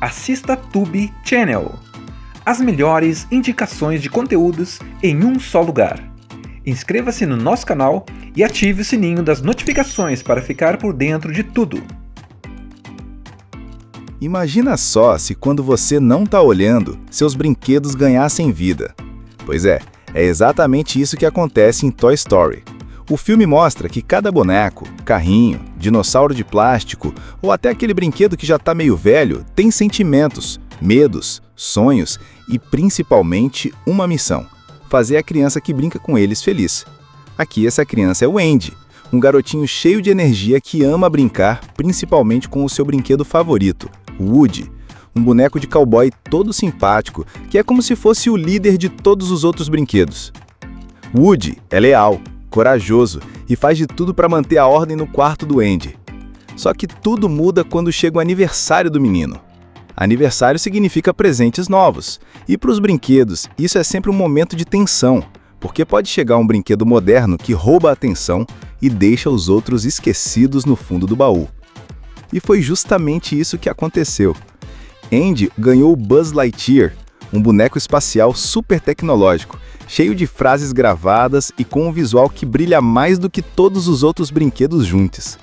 assista Tube Channel. As melhores indicações de conteúdos em um só lugar. Inscreva-se no nosso canal e ative o sininho das notificações para ficar por dentro de tudo. Imagina só se quando você não está olhando, seus brinquedos ganhassem vida. Pois é exatamente isso que acontece em Toy Story. O filme mostra que cada boneco, carrinho, dinossauro de plástico ou até aquele brinquedo que já está meio velho tem sentimentos, medos, sonhos e principalmente uma missão: fazer a criança que brinca com eles feliz. Aqui essa criança é o Andy, um garotinho cheio de energia que ama brincar, principalmente com o seu brinquedo favorito, o Woody, um boneco de cowboy todo simpático, que é como se fosse o líder de todos os outros brinquedos. Woody é leal, corajoso e faz de tudo para manter a ordem no quarto do Andy. Só que tudo muda quando chega o aniversário do menino. Aniversário significa presentes novos, e para os brinquedos isso é sempre um momento de tensão, porque pode chegar um brinquedo moderno que rouba a atenção e deixa os outros esquecidos no fundo do baú. E foi justamente isso que aconteceu. Andy ganhou o Buzz Lightyear, um boneco espacial super tecnológico, cheio de frases gravadas e com um visual que brilha mais do que todos os outros brinquedos juntos.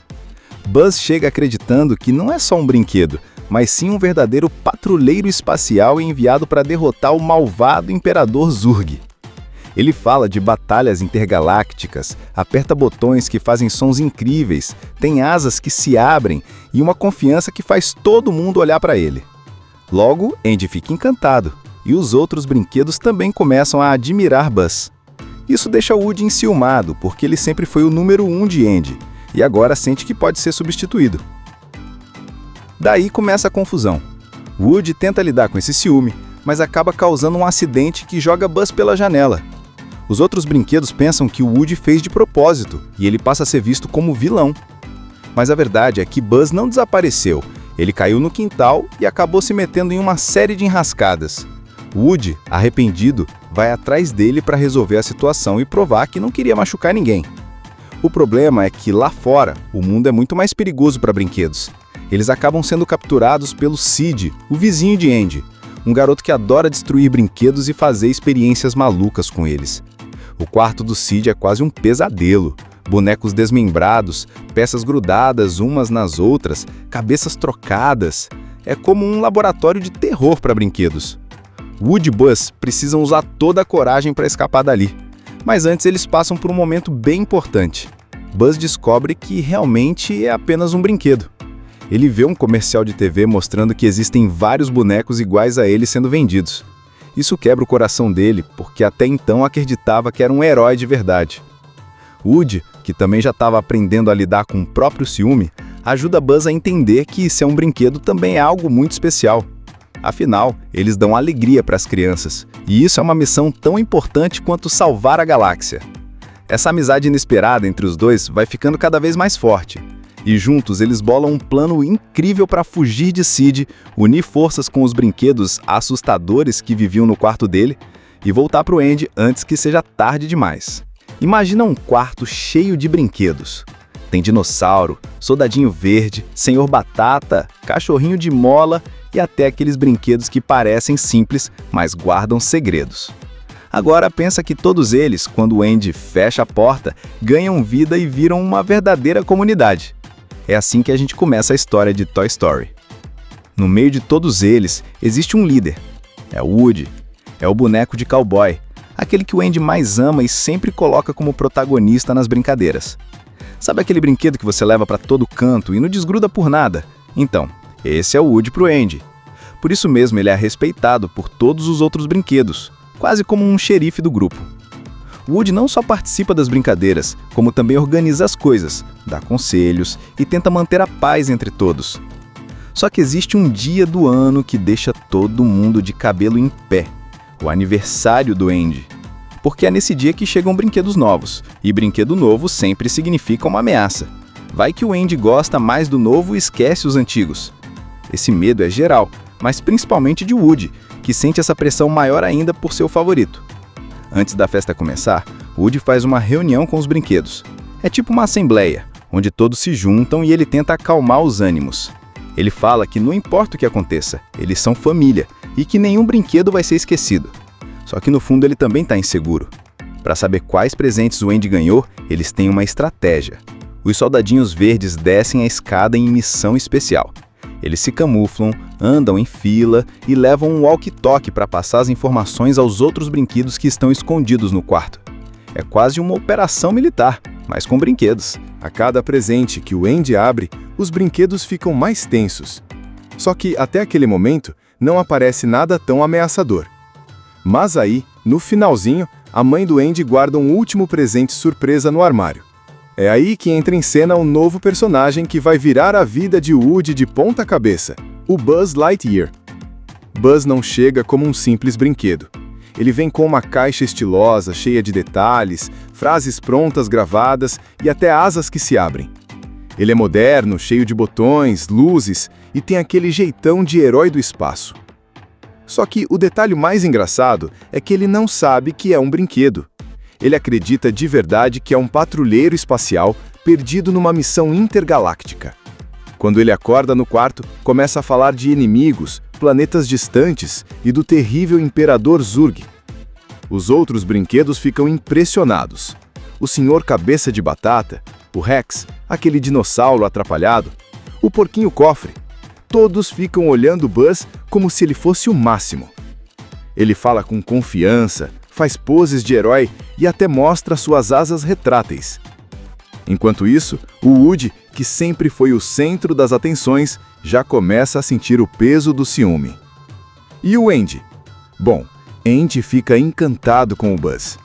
Buzz chega acreditando que não é só um brinquedo, mas sim um verdadeiro patrulheiro espacial enviado para derrotar o malvado Imperador Zurg. Ele fala de batalhas intergalácticas, aperta botões que fazem sons incríveis, tem asas que se abrem e uma confiança que faz todo mundo olhar para ele. Logo, Andy fica encantado, e os outros brinquedos também começam a admirar Buzz. Isso deixa Woody enciumado, porque ele sempre foi o número 1 de Andy, e agora sente que pode ser substituído. Daí começa a confusão. Woody tenta lidar com esse ciúme, mas acaba causando um acidente que joga Buzz pela janela. Os outros brinquedos pensam que o Woody fez de propósito, e ele passa a ser visto como vilão. Mas a verdade é que Buzz não desapareceu, ele caiu no quintal e acabou se metendo em uma série de enrascadas. Woody, arrependido, vai atrás dele para resolver a situação e provar que não queria machucar ninguém. O problema é que lá fora, o mundo é muito mais perigoso para brinquedos. Eles acabam sendo capturados pelo Sid, o vizinho de Andy, um garoto que adora destruir brinquedos e fazer experiências malucas com eles. O quarto do Sid é quase um pesadelo. Bonecos desmembrados, peças grudadas umas nas outras, cabeças trocadas. É como um laboratório de terror para brinquedos. Woody e Buzz precisam usar toda a coragem para escapar dali. Mas antes eles passam por um momento bem importante. Buzz descobre que realmente é apenas um brinquedo. Ele vê um comercial de TV mostrando que existem vários bonecos iguais a ele sendo vendidos. Isso quebra o coração dele, porque até então acreditava que era um herói de verdade. Woody, que também já estava aprendendo a lidar com o próprio ciúme, ajuda Buzz a entender que ser um brinquedo também é algo muito especial. Afinal, eles dão alegria para as crianças, e isso é uma missão tão importante quanto salvar a galáxia. Essa amizade inesperada entre os dois vai ficando cada vez mais forte, e juntos eles bolam um plano incrível para fugir de Sid, unir forças com os brinquedos assustadores que viviam no quarto dele e voltar para o Andy antes que seja tarde demais. Imagina um quarto cheio de brinquedos. Tem dinossauro, soldadinho verde, senhor batata, cachorrinho de mola e até aqueles brinquedos que parecem simples, mas guardam segredos. Agora pensa que todos eles, quando o Andy fecha a porta, ganham vida e viram uma verdadeira comunidade. É assim que a gente começa a história de Toy Story. No meio de todos eles, existe um líder. É o Woody. É o boneco de cowboy, aquele que o Andy mais ama e sempre coloca como protagonista nas brincadeiras. Sabe aquele brinquedo que você leva para todo canto e não desgruda por nada? Então, esse é o Woody pro Andy. Por isso mesmo ele é respeitado por todos os outros brinquedos, quase como um xerife do grupo. O Woody não só participa das brincadeiras, como também organiza as coisas, dá conselhos e tenta manter a paz entre todos. Só que existe um dia do ano que deixa todo mundo de cabelo em pé, o aniversário do Andy. Porque é nesse dia que chegam brinquedos novos, e brinquedo novo sempre significa uma ameaça. Vai que o Andy gosta mais do novo e esquece os antigos. Esse medo é geral, mas principalmente de Woody, que sente essa pressão maior ainda por seu favorito. Antes da festa começar, Woody faz uma reunião com os brinquedos. É tipo uma assembleia, onde todos se juntam e ele tenta acalmar os ânimos. Ele fala que não importa o que aconteça, eles são família e que nenhum brinquedo vai ser esquecido. Só que no fundo ele também está inseguro. Para saber quais presentes o Andy ganhou, eles têm uma estratégia. Os soldadinhos verdes descem a escada em missão especial. Eles se camuflam, andam em fila e levam um walkie-talkie para passar as informações aos outros brinquedos que estão escondidos no quarto. É quase uma operação militar, mas com brinquedos. A cada presente que o Andy abre, os brinquedos ficam mais tensos. Só que até aquele momento não aparece nada tão ameaçador. Mas aí, no finalzinho, a mãe do Andy guarda um último presente surpresa no armário. É aí que entra em cena um novo personagem que vai virar a vida de Woody de ponta cabeça, o Buzz Lightyear. Buzz não chega como um simples brinquedo. Ele vem com uma caixa estilosa, cheia de detalhes, frases prontas gravadas e até asas que se abrem. Ele é moderno, cheio de botões, luzes e tem aquele jeitão de herói do espaço. Só que o detalhe mais engraçado é que ele não sabe que é um brinquedo. Ele acredita de verdade que é um patrulheiro espacial perdido numa missão intergaláctica. Quando ele acorda no quarto, começa a falar de inimigos, planetas distantes e do terrível Imperador Zurg. Os outros brinquedos ficam impressionados. O Senhor Cabeça de Batata, o Rex, aquele dinossauro atrapalhado, o Porquinho Cofre. Todos ficam olhando Buzz como se ele fosse o máximo. Ele fala com confiança, faz poses de herói e até mostra suas asas retráteis. Enquanto isso, o Woody, que sempre foi o centro das atenções, já começa a sentir o peso do ciúme. E o Andy? Bom, Andy fica encantado com o Buzz.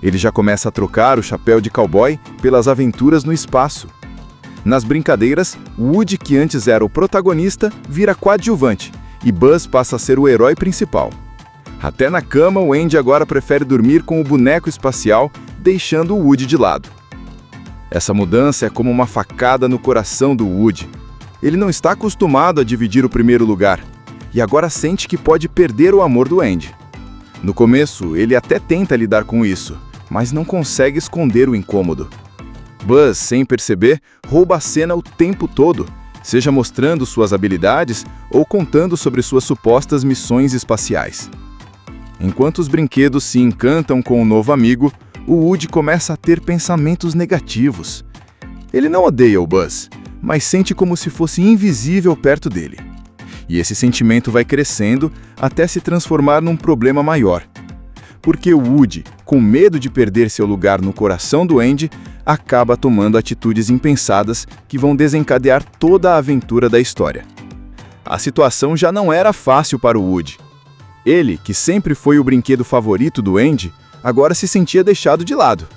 Ele já começa a trocar o chapéu de cowboy pelas aventuras no espaço. Nas brincadeiras, Woody, que antes era o protagonista, vira coadjuvante e Buzz passa a ser o herói principal. Até na cama, o Andy agora prefere dormir com o boneco espacial, deixando o Woody de lado. Essa mudança é como uma facada no coração do Woody. Ele não está acostumado a dividir o primeiro lugar, e agora sente que pode perder o amor do Andy. No começo, ele até tenta lidar com isso, mas não consegue esconder o incômodo. Buzz, sem perceber, rouba a cena o tempo todo, seja mostrando suas habilidades ou contando sobre suas supostas missões espaciais. Enquanto os brinquedos se encantam com o novo amigo, o Woody começa a ter pensamentos negativos. Ele não odeia o Buzz, mas sente como se fosse invisível perto dele. E esse sentimento vai crescendo até se transformar num problema maior. Porque o Woody, com medo de perder seu lugar no coração do Andy, acaba tomando atitudes impensadas que vão desencadear toda a aventura da história. A situação já não era fácil para o Woody. Ele, que sempre foi o brinquedo favorito do Andy, agora se sentia deixado de lado.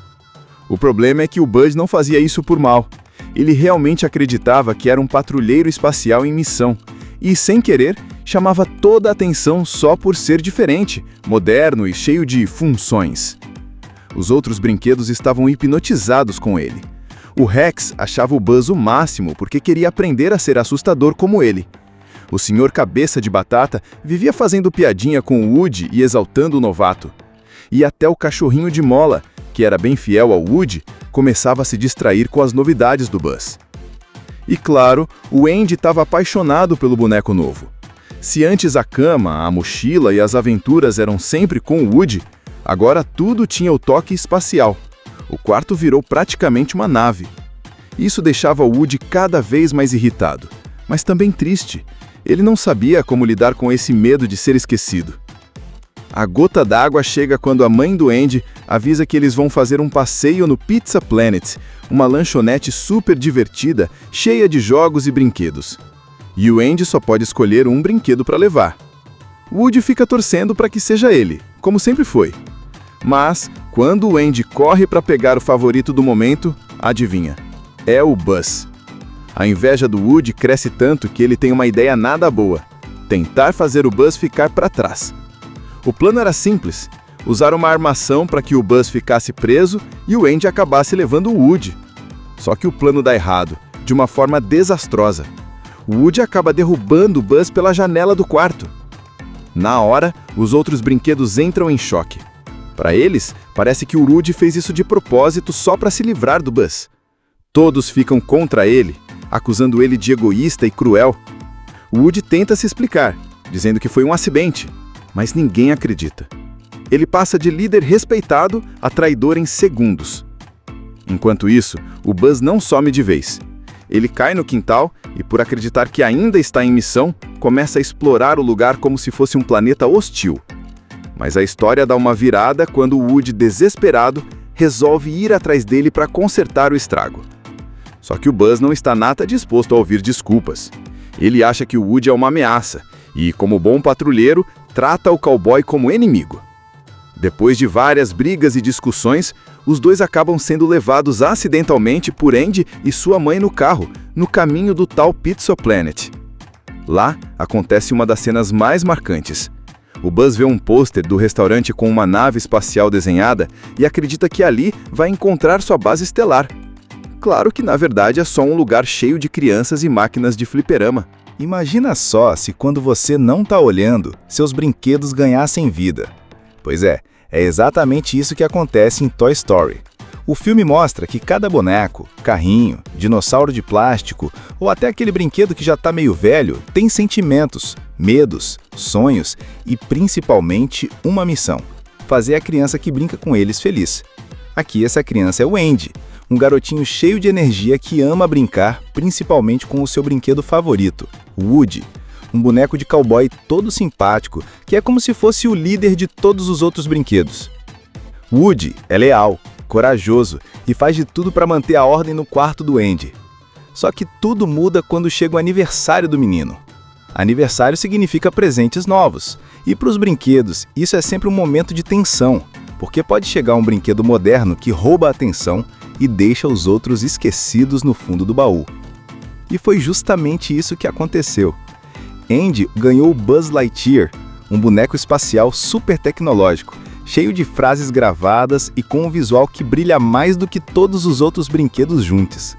O problema é que o Buzz não fazia isso por mal. Ele realmente acreditava que era um patrulheiro espacial em missão e, sem querer, chamava toda a atenção só por ser diferente, moderno e cheio de funções. Os outros brinquedos estavam hipnotizados com ele. O Rex achava o Buzz o máximo porque queria aprender a ser assustador como ele. O Senhor Cabeça de Batata vivia fazendo piadinha com o Woody e exaltando o novato. E até o cachorrinho de mola, que era bem fiel ao Woody, começava a se distrair com as novidades do Buzz. E claro, o Andy estava apaixonado pelo boneco novo. Se antes a cama, a mochila e as aventuras eram sempre com o Woody, agora tudo tinha o toque espacial. O quarto virou praticamente uma nave. Isso deixava o Woody cada vez mais irritado, mas também triste. Ele não sabia como lidar com esse medo de ser esquecido. A gota d'água chega quando a mãe do Andy avisa que eles vão fazer um passeio no Pizza Planet, uma lanchonete super divertida, cheia de jogos e brinquedos. E o Andy só pode escolher um brinquedo para levar. Woody fica torcendo para que seja ele, como sempre foi. Mas, quando o Andy corre para pegar o favorito do momento, adivinha? É o Buzz. A inveja do Woody cresce tanto que ele tem uma ideia nada boa: tentar fazer o Buzz ficar para trás. O plano era simples: usar uma armação para que o Buzz ficasse preso e o Andy acabasse levando o Woody. Só que o plano dá errado, de uma forma desastrosa. O Woody acaba derrubando o Buzz pela janela do quarto. Na hora, os outros brinquedos entram em choque. Para eles, parece que o Woody fez isso de propósito só para se livrar do Buzz. Todos ficam contra ele, acusando ele de egoísta e cruel. O Woody tenta se explicar, dizendo que foi um acidente, mas ninguém acredita. Ele passa de líder respeitado a traidor em segundos. Enquanto isso, o Buzz não some de vez. Ele cai no quintal e, por acreditar que ainda está em missão, começa a explorar o lugar como se fosse um planeta hostil. Mas a história dá uma virada quando o Woody, desesperado, resolve ir atrás dele para consertar o estrago. Só que o Buzz não está nada disposto a ouvir desculpas. Ele acha que o Woody é uma ameaça e, como bom patrulheiro, trata o cowboy como inimigo. Depois de várias brigas e discussões, os dois acabam sendo levados acidentalmente por Andy e sua mãe no carro, no caminho do tal Pizza Planet. Lá, acontece uma das cenas mais marcantes. O Buzz vê um pôster do restaurante com uma nave espacial desenhada e acredita que ali vai encontrar sua base estelar. Claro que, na verdade, é só um lugar cheio de crianças e máquinas de fliperama. Imagina só se quando você não está olhando, seus brinquedos ganhassem vida. Pois é exatamente isso que acontece em Toy Story. O filme mostra que cada boneco, carrinho, dinossauro de plástico ou até aquele brinquedo que já está meio velho tem sentimentos, medos, sonhos e principalmente uma missão: fazer a criança que brinca com eles feliz. Aqui essa criança é o Andy, um garotinho cheio de energia que ama brincar, principalmente com o seu brinquedo favorito, o Woody. Um boneco de cowboy todo simpático, que é como se fosse o líder de todos os outros brinquedos. Woody é leal, corajoso e faz de tudo para manter a ordem no quarto do Andy. Só que tudo muda quando chega o aniversário do menino. Aniversário significa presentes novos, e para os brinquedos isso é sempre um momento de tensão, porque pode chegar um brinquedo moderno que rouba a atenção e deixa os outros esquecidos no fundo do baú. E foi justamente isso que aconteceu. Andy ganhou o Buzz Lightyear, um boneco espacial super tecnológico, cheio de frases gravadas e com um visual que brilha mais do que todos os outros brinquedos juntos.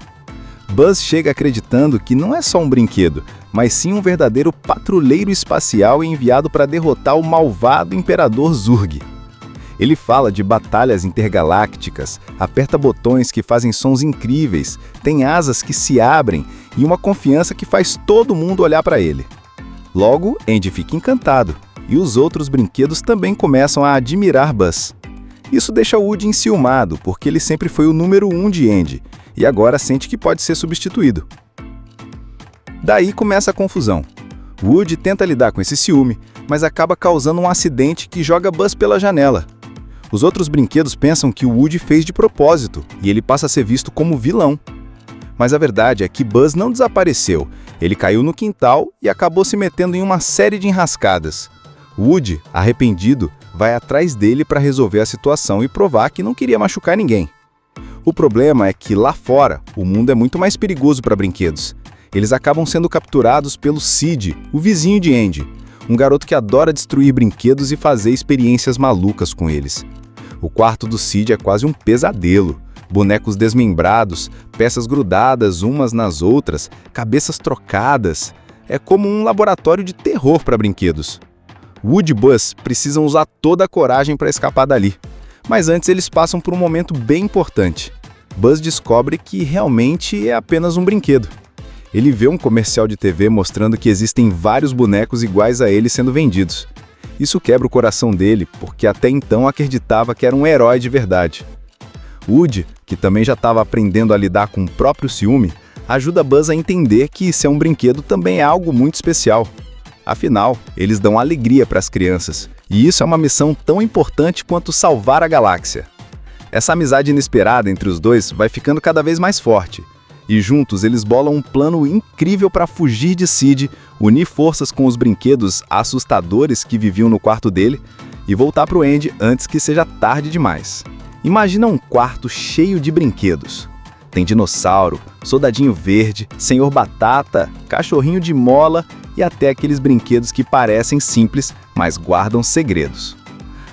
Buzz chega acreditando que não é só um brinquedo, mas sim um verdadeiro patrulheiro espacial enviado para derrotar o malvado Imperador Zurg. Ele fala de batalhas intergalácticas, aperta botões que fazem sons incríveis, tem asas que se abrem e uma confiança que faz todo mundo olhar para ele. Logo, Andy fica encantado, e os outros brinquedos também começam a admirar Buzz. Isso deixa Woody enciumado, porque ele sempre foi o número 1 de Andy, e agora sente que pode ser substituído. Daí começa a confusão. Woody tenta lidar com esse ciúme, mas acaba causando um acidente que joga Buzz pela janela. Os outros brinquedos pensam que o Woody fez de propósito, e ele passa a ser visto como vilão. Mas a verdade é que Buzz não desapareceu. Ele caiu no quintal e acabou se metendo em uma série de enrascadas. Woody, arrependido, vai atrás dele para resolver a situação e provar que não queria machucar ninguém. O problema é que lá fora, o mundo é muito mais perigoso para brinquedos. Eles acabam sendo capturados pelo Sid, o vizinho de Andy, um garoto que adora destruir brinquedos e fazer experiências malucas com eles. O quarto do Sid é quase um pesadelo. Bonecos desmembrados, peças grudadas umas nas outras, cabeças trocadas. É como um laboratório de terror para brinquedos. Woody e Buzz precisam usar toda a coragem para escapar dali. Mas antes eles passam por um momento bem importante. Buzz descobre que realmente é apenas um brinquedo. Ele vê um comercial de TV mostrando que existem vários bonecos iguais a ele sendo vendidos. Isso quebra o coração dele, porque até então acreditava que era um herói de verdade. Woody, que também já estava aprendendo a lidar com o próprio ciúme, ajuda Buzz a entender que ser um brinquedo também é algo muito especial. Afinal, eles dão alegria para as crianças, e isso é uma missão tão importante quanto salvar a galáxia. Essa amizade inesperada entre os dois vai ficando cada vez mais forte, e juntos eles bolam um plano incrível para fugir de Sid, unir forças com os brinquedos assustadores que viviam no quarto dele e voltar para o Andy antes que seja tarde demais. Imagina um quarto cheio de brinquedos. Tem dinossauro, soldadinho verde, senhor batata, cachorrinho de mola e até aqueles brinquedos que parecem simples, mas guardam segredos.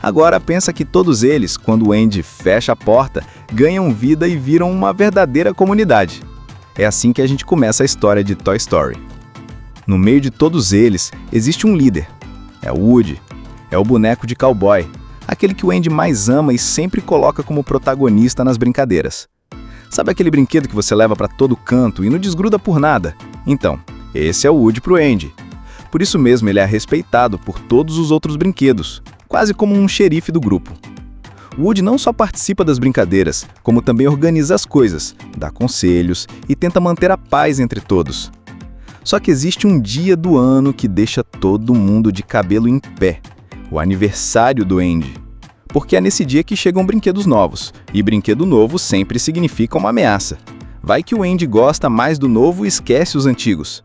Agora pensa que todos eles, quando o Andy fecha a porta, ganham vida e viram uma verdadeira comunidade. É assim que a gente começa a história de Toy Story. No meio de todos eles, existe um líder. É o Woody. É o boneco de cowboy. Aquele que o Andy mais ama e sempre coloca como protagonista nas brincadeiras. Sabe aquele brinquedo que você leva para todo canto e não desgruda por nada? Então, esse é o Woody pro Andy. Por isso mesmo ele é respeitado por todos os outros brinquedos, quase como um xerife do grupo. Woody não só participa das brincadeiras, como também organiza as coisas, dá conselhos e tenta manter a paz entre todos. Só que existe um dia do ano que deixa todo mundo de cabelo em pé, o aniversário do Andy. Porque é nesse dia que chegam brinquedos novos, e brinquedo novo sempre significa uma ameaça. Vai que o Andy gosta mais do novo e esquece os antigos.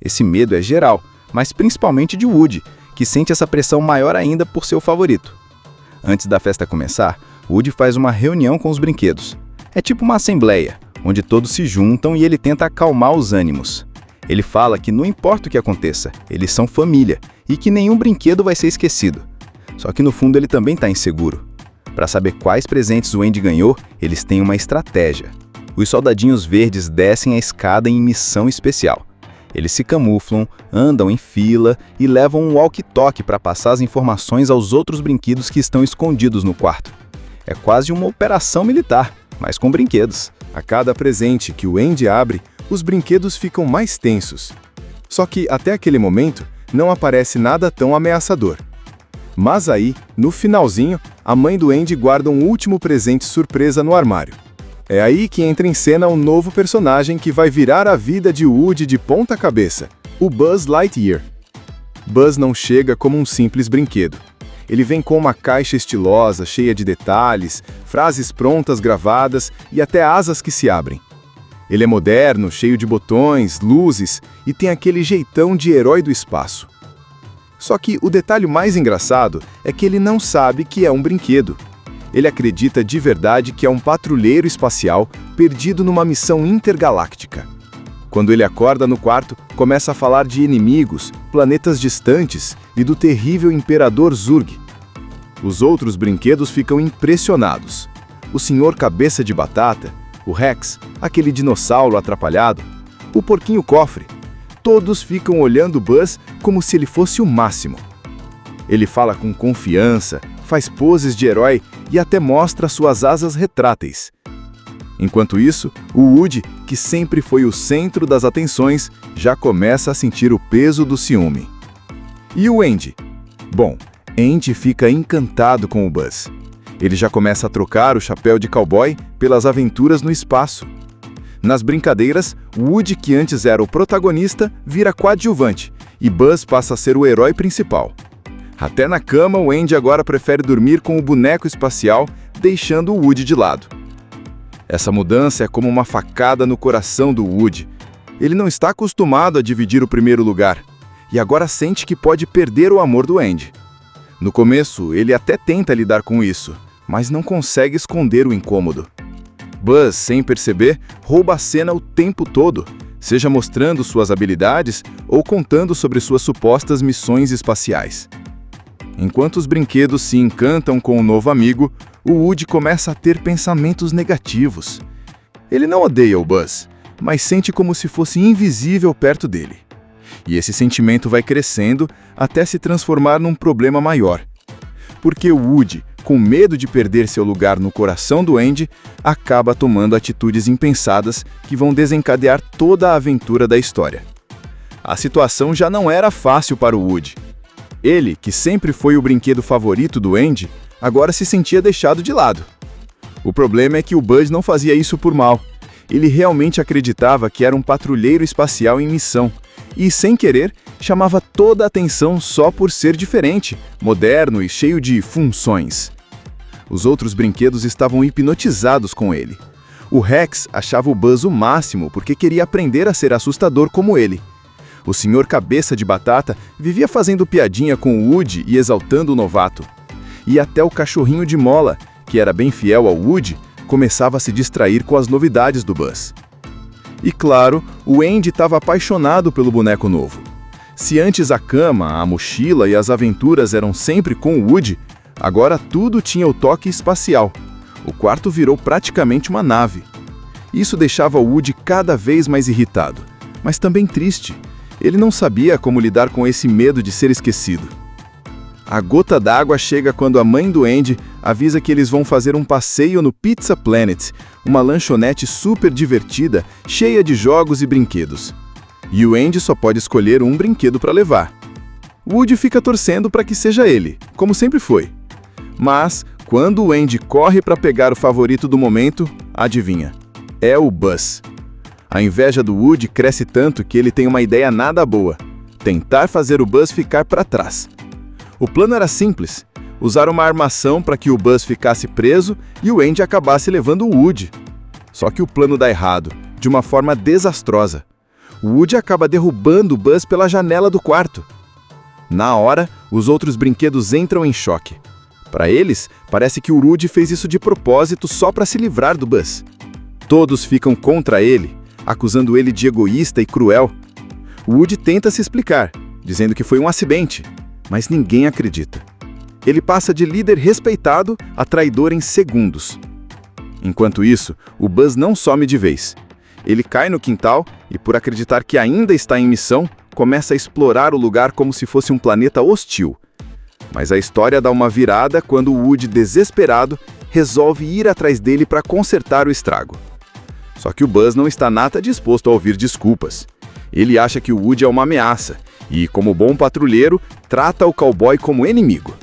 Esse medo é geral, mas principalmente de Woody, que sente essa pressão maior ainda por ser o favorito. Antes da festa começar, Woody faz uma reunião com os brinquedos. É tipo uma assembleia, onde todos se juntam e ele tenta acalmar os ânimos. Ele fala que não importa o que aconteça, eles são família e que nenhum brinquedo vai ser esquecido. Só que no fundo ele também está inseguro. Para saber quais presentes o Andy ganhou, eles têm uma estratégia. Os soldadinhos verdes descem a escada em missão especial. Eles se camuflam, andam em fila e levam um walkie-talkie para passar as informações aos outros brinquedos que estão escondidos no quarto. É quase uma operação militar, mas com brinquedos. A cada presente que o Andy abre, os brinquedos ficam mais tensos. Só que, até aquele momento, não aparece nada tão ameaçador. Mas aí, no finalzinho, a mãe do Andy guarda um último presente surpresa no armário. É aí que entra em cena um novo personagem que vai virar a vida de Woody de ponta cabeça, o Buzz Lightyear. Buzz não chega como um simples brinquedo. Ele vem com uma caixa estilosa, cheia de detalhes, frases prontas gravadas e até asas que se abrem. Ele é moderno, cheio de botões, luzes e tem aquele jeitão de herói do espaço. Só que o detalhe mais engraçado é que ele não sabe que é um brinquedo. Ele acredita de verdade que é um patrulheiro espacial perdido numa missão intergaláctica. Quando ele acorda no quarto, começa a falar de inimigos, planetas distantes e do terrível Imperador Zurg. Os outros brinquedos ficam impressionados. O Senhor Cabeça de Batata, o Rex, aquele dinossauro atrapalhado, o Porquinho Cofre. Todos ficam olhando Buzz como se ele fosse o máximo. Ele fala com confiança, faz poses de herói e até mostra suas asas retráteis. Enquanto isso, o Woody, que sempre foi o centro das atenções, já começa a sentir o peso do ciúme. E o Andy? Bom, Andy fica encantado com o Buzz. Ele já começa a trocar o chapéu de cowboy pelas aventuras no espaço. Nas brincadeiras, Woody, que antes era o protagonista, vira coadjuvante e Buzz passa a ser o herói principal. Até na cama, o Andy agora prefere dormir com o boneco espacial, deixando o Woody de lado. Essa mudança é como uma facada no coração do Woody. Ele não está acostumado a dividir o primeiro lugar, e agora sente que pode perder o amor do Andy. No começo, ele até tenta lidar com isso, mas não consegue esconder o incômodo. Buzz, sem perceber, rouba a cena o tempo todo, seja mostrando suas habilidades ou contando sobre suas supostas missões espaciais. Enquanto os brinquedos se encantam com o novo amigo, o Woody começa a ter pensamentos negativos. Ele não odeia o Buzz, mas sente como se fosse invisível perto dele. E esse sentimento vai crescendo até se transformar num problema maior. Porque o Woody, com medo de perder seu lugar no coração do Andy, acaba tomando atitudes impensadas que vão desencadear toda a aventura da história. A situação já não era fácil para o Woody. Ele, que sempre foi o brinquedo favorito do Andy, agora se sentia deixado de lado. O problema é que o Buzz não fazia isso por mal. Ele realmente acreditava que era um patrulheiro espacial em missão e, sem querer, chamava toda a atenção só por ser diferente, moderno e cheio de funções. Os outros brinquedos estavam hipnotizados com ele. O Rex achava o Buzz o máximo porque queria aprender a ser assustador como ele. O Senhor Cabeça de Batata vivia fazendo piadinha com o Woody e exaltando o novato. E até o cachorrinho de mola, que era bem fiel ao Woody, começava a se distrair com as novidades do Buzz. E claro, o Andy estava apaixonado pelo boneco novo. Se antes a cama, a mochila e as aventuras eram sempre com o Woody, agora tudo tinha o toque espacial. O quarto virou praticamente uma nave. Isso deixava o Woody cada vez mais irritado, mas também triste. Ele não sabia como lidar com esse medo de ser esquecido. A gota d'água chega quando a mãe do Andy avisa que eles vão fazer um passeio no Pizza Planet, uma lanchonete super divertida, cheia de jogos e brinquedos. E o Andy só pode escolher um brinquedo para levar. Woody fica torcendo para que seja ele, como sempre foi. Mas, quando o Andy corre para pegar o favorito do momento, adivinha? É o Buzz. A inveja do Woody cresce tanto que ele tem uma ideia nada boa: tentar fazer o Buzz ficar para trás. O plano era simples: usar uma armação para que o Buzz ficasse preso e o Andy acabasse levando o Woody. Só que o plano dá errado, de uma forma desastrosa. O Woody acaba derrubando o Buzz pela janela do quarto. Na hora, os outros brinquedos entram em choque. Para eles, parece que o Woody fez isso de propósito só para se livrar do Buzz. Todos ficam contra ele, acusando ele de egoísta e cruel. O Woody tenta se explicar, dizendo que foi um acidente, mas ninguém acredita. Ele passa de líder respeitado a traidor em segundos. Enquanto isso, o Buzz não some de vez. Ele cai no quintal e, por acreditar que ainda está em missão, começa a explorar o lugar como se fosse um planeta hostil. Mas a história dá uma virada quando o Woody, desesperado, resolve ir atrás dele para consertar o estrago. Só que o Buzz não está nada disposto a ouvir desculpas. Ele acha que o Woody é uma ameaça e, como bom patrulheiro, trata o cowboy como inimigo.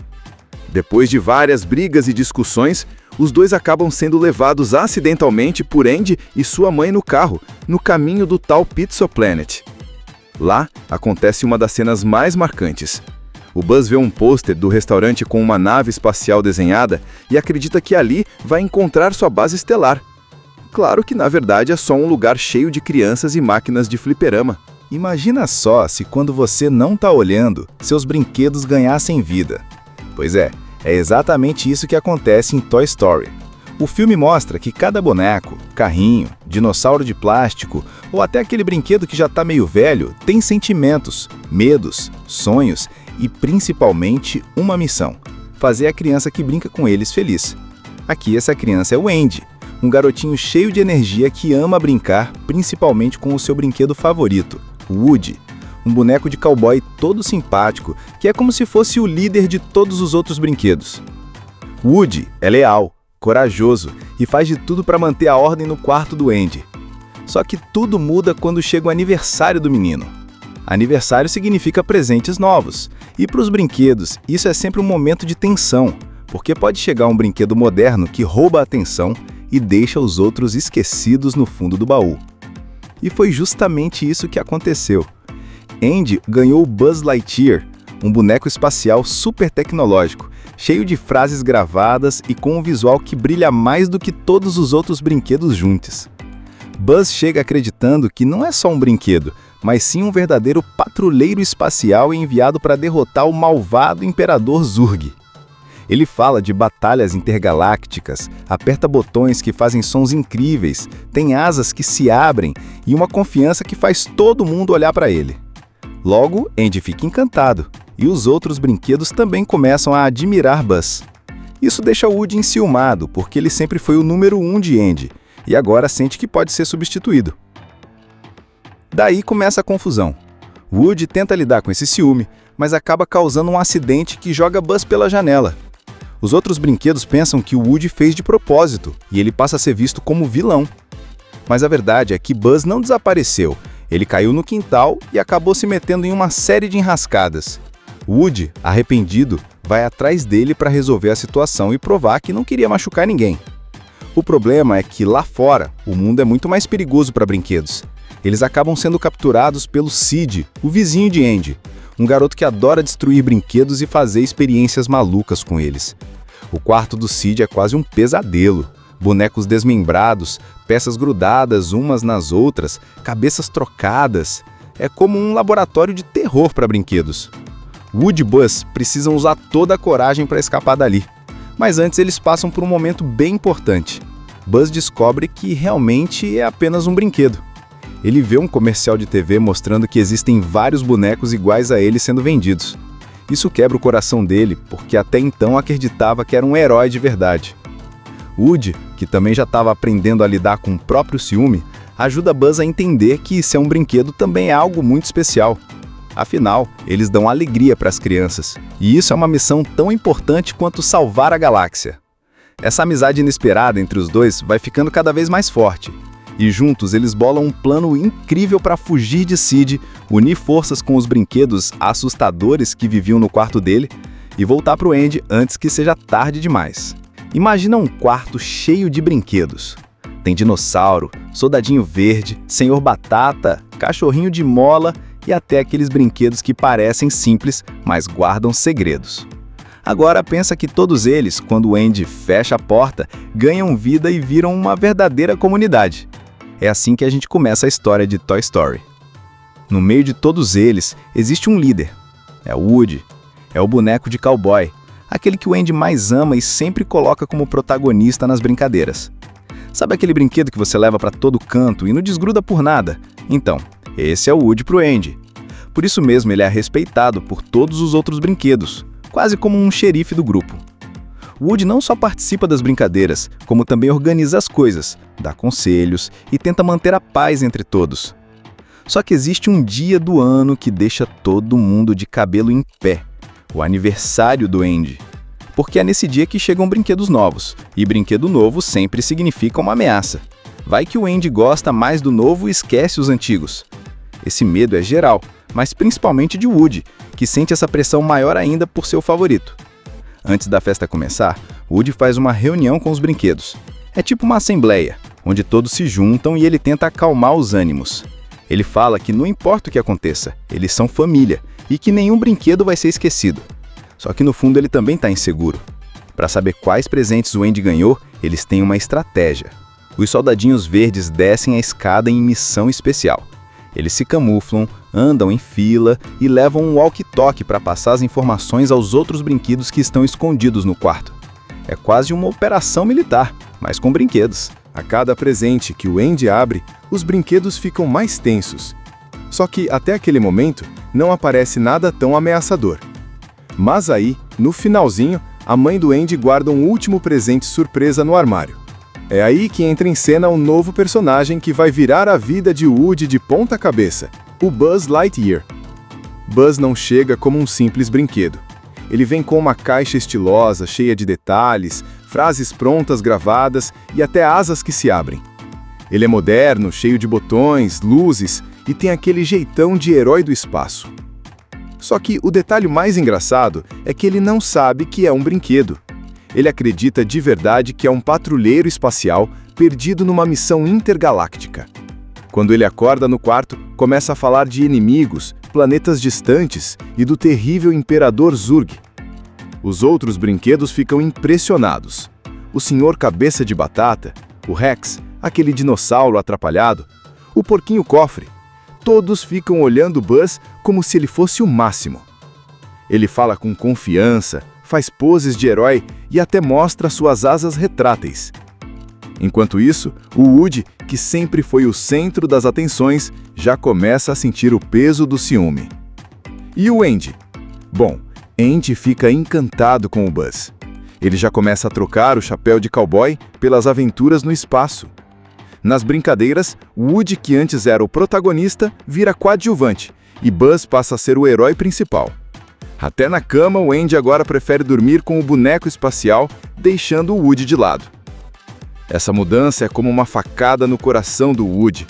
Depois de várias brigas e discussões, os dois acabam sendo levados acidentalmente por Andy e sua mãe no carro, no caminho do tal Pizza Planet. Lá, acontece uma das cenas mais marcantes. O Buzz vê um pôster do restaurante com uma nave espacial desenhada e acredita que ali vai encontrar sua base estelar. Claro que, na verdade, é só um lugar cheio de crianças e máquinas de fliperama. Imagina só se quando você não está olhando, seus brinquedos ganhassem vida. Pois é exatamente isso que acontece em Toy Story. O filme mostra que cada boneco, carrinho, dinossauro de plástico ou até aquele brinquedo que já está meio velho tem sentimentos, medos, sonhos e principalmente uma missão: fazer a criança que brinca com eles feliz. Aqui essa criança é o Andy, um garotinho cheio de energia que ama brincar, principalmente com o seu brinquedo favorito, o Woody. Um boneco de cowboy todo simpático, que é como se fosse o líder de todos os outros brinquedos. Woody é leal, corajoso e faz de tudo para manter a ordem no quarto do Andy. Só que tudo muda quando chega o aniversário do menino. Aniversário significa presentes novos, e para os brinquedos isso é sempre um momento de tensão, porque pode chegar um brinquedo moderno que rouba a atenção e deixa os outros esquecidos no fundo do baú. E foi justamente isso que aconteceu. Andy ganhou o Buzz Lightyear, um boneco espacial super tecnológico, cheio de frases gravadas e com um visual que brilha mais do que todos os outros brinquedos juntos. Buzz chega acreditando que não é só um brinquedo, mas sim um verdadeiro patrulheiro espacial enviado para derrotar o malvado Imperador Zurg. Ele fala de batalhas intergalácticas, aperta botões que fazem sons incríveis, tem asas que se abrem e uma confiança que faz todo mundo olhar para ele. Logo, Andy fica encantado, e os outros brinquedos também começam a admirar Buzz. Isso deixa Woody enciumado, porque ele sempre foi o número 1 de Andy, e agora sente que pode ser substituído. Daí começa a confusão. Woody tenta lidar com esse ciúme, mas acaba causando um acidente que joga Buzz pela janela. Os outros brinquedos pensam que o Woody fez de propósito, e ele passa a ser visto como vilão. Mas a verdade é que Buzz não desapareceu. Ele caiu no quintal e acabou se metendo em uma série de enrascadas. Woody, arrependido, vai atrás dele para resolver a situação e provar que não queria machucar ninguém. O problema é que lá fora, o mundo é muito mais perigoso para brinquedos. Eles acabam sendo capturados pelo Sid, o vizinho de Andy, um garoto que adora destruir brinquedos e fazer experiências malucas com eles. O quarto do Sid é quase um pesadelo. Bonecos desmembrados, peças grudadas umas nas outras, cabeças trocadas. É como um laboratório de terror para brinquedos. Woody e Buzz precisam usar toda a coragem para escapar dali. Mas antes eles passam por um momento bem importante. Buzz descobre que realmente é apenas um brinquedo. Ele vê um comercial de TV mostrando que existem vários bonecos iguais a ele sendo vendidos. Isso quebra o coração dele, porque até então acreditava que era um herói de verdade. Woody, que também já estava aprendendo a lidar com o próprio ciúme, ajuda Buzz a entender que ser um brinquedo também é algo muito especial. Afinal, eles dão alegria para as crianças, e isso é uma missão tão importante quanto salvar a galáxia. Essa amizade inesperada entre os dois vai ficando cada vez mais forte, e juntos eles bolam um plano incrível para fugir de Sid, unir forças com os brinquedos assustadores que viviam no quarto dele e voltar pro Andy antes que seja tarde demais. Imagina um quarto cheio de brinquedos. Tem dinossauro, soldadinho verde, senhor batata, cachorrinho de mola e até aqueles brinquedos que parecem simples, mas guardam segredos. Agora pensa que todos eles, quando o Andy fecha a porta, ganham vida e viram uma verdadeira comunidade. É assim que a gente começa a história de Toy Story. No meio de todos eles, existe um líder. É o Woody. É o boneco de cowboy, aquele que o Andy mais ama e sempre coloca como protagonista nas brincadeiras. Sabe aquele brinquedo que você leva para todo canto e não desgruda por nada? Então, esse é o Woody pro Andy. Por isso mesmo ele é respeitado por todos os outros brinquedos, quase como um xerife do grupo. O Woody não só participa das brincadeiras, como também organiza as coisas, dá conselhos e tenta manter a paz entre todos. Só que existe um dia do ano que deixa todo mundo de cabelo em pé, o aniversário do Andy. Porque é nesse dia que chegam brinquedos novos, e brinquedo novo sempre significa uma ameaça. Vai que o Andy gosta mais do novo e esquece os antigos. Esse medo é geral, mas principalmente de Woody, que sente essa pressão maior ainda por seu favorito. Antes da festa começar, Woody faz uma reunião com os brinquedos. É tipo uma assembleia, onde todos se juntam e ele tenta acalmar os ânimos. Ele fala que não importa o que aconteça, eles são família e que nenhum brinquedo vai ser esquecido. Só que no fundo ele também está inseguro. Para saber quais presentes o Andy ganhou, eles têm uma estratégia. Os soldadinhos verdes descem a escada em missão especial. Eles se camuflam, andam em fila e levam um walkie-talkie para passar as informações aos outros brinquedos que estão escondidos no quarto. É quase uma operação militar, mas com brinquedos. A cada presente que o Andy abre, os brinquedos ficam mais tensos. Só que até aquele momento não aparece nada tão ameaçador. Mas aí, no finalzinho, a mãe do Andy guarda um último presente surpresa no armário. É aí que entra em cena um novo personagem que vai virar a vida de Woody de ponta cabeça, o Buzz Lightyear. Buzz não chega como um simples brinquedo. Ele vem com uma caixa estilosa, cheia de detalhes, frases prontas gravadas e até asas que se abrem. Ele é moderno, cheio de botões, luzes e tem aquele jeitão de herói do espaço. Só que o detalhe mais engraçado é que ele não sabe que é um brinquedo. Ele acredita de verdade que é um patrulheiro espacial perdido numa missão intergaláctica. Quando ele acorda no quarto, começa a falar de inimigos, planetas distantes e do terrível Imperador Zurg. Os outros brinquedos ficam impressionados. O Senhor Cabeça de Batata, o Rex, aquele dinossauro atrapalhado, o Porquinho Cofre. Todos ficam olhando Buzz como se ele fosse o máximo. Ele fala com confiança, faz poses de herói e até mostra suas asas retráteis. Enquanto isso, o Woody, que sempre foi o centro das atenções, já começa a sentir o peso do ciúme. E o Andy? Bom, Andy fica encantado com o Buzz. Ele já começa a trocar o chapéu de cowboy pelas aventuras no espaço. Nas brincadeiras, Woody, que antes era o protagonista, vira coadjuvante e Buzz passa a ser o herói principal. Até na cama, o Andy agora prefere dormir com o boneco espacial, deixando o Woody de lado. Essa mudança é como uma facada no coração do Woody.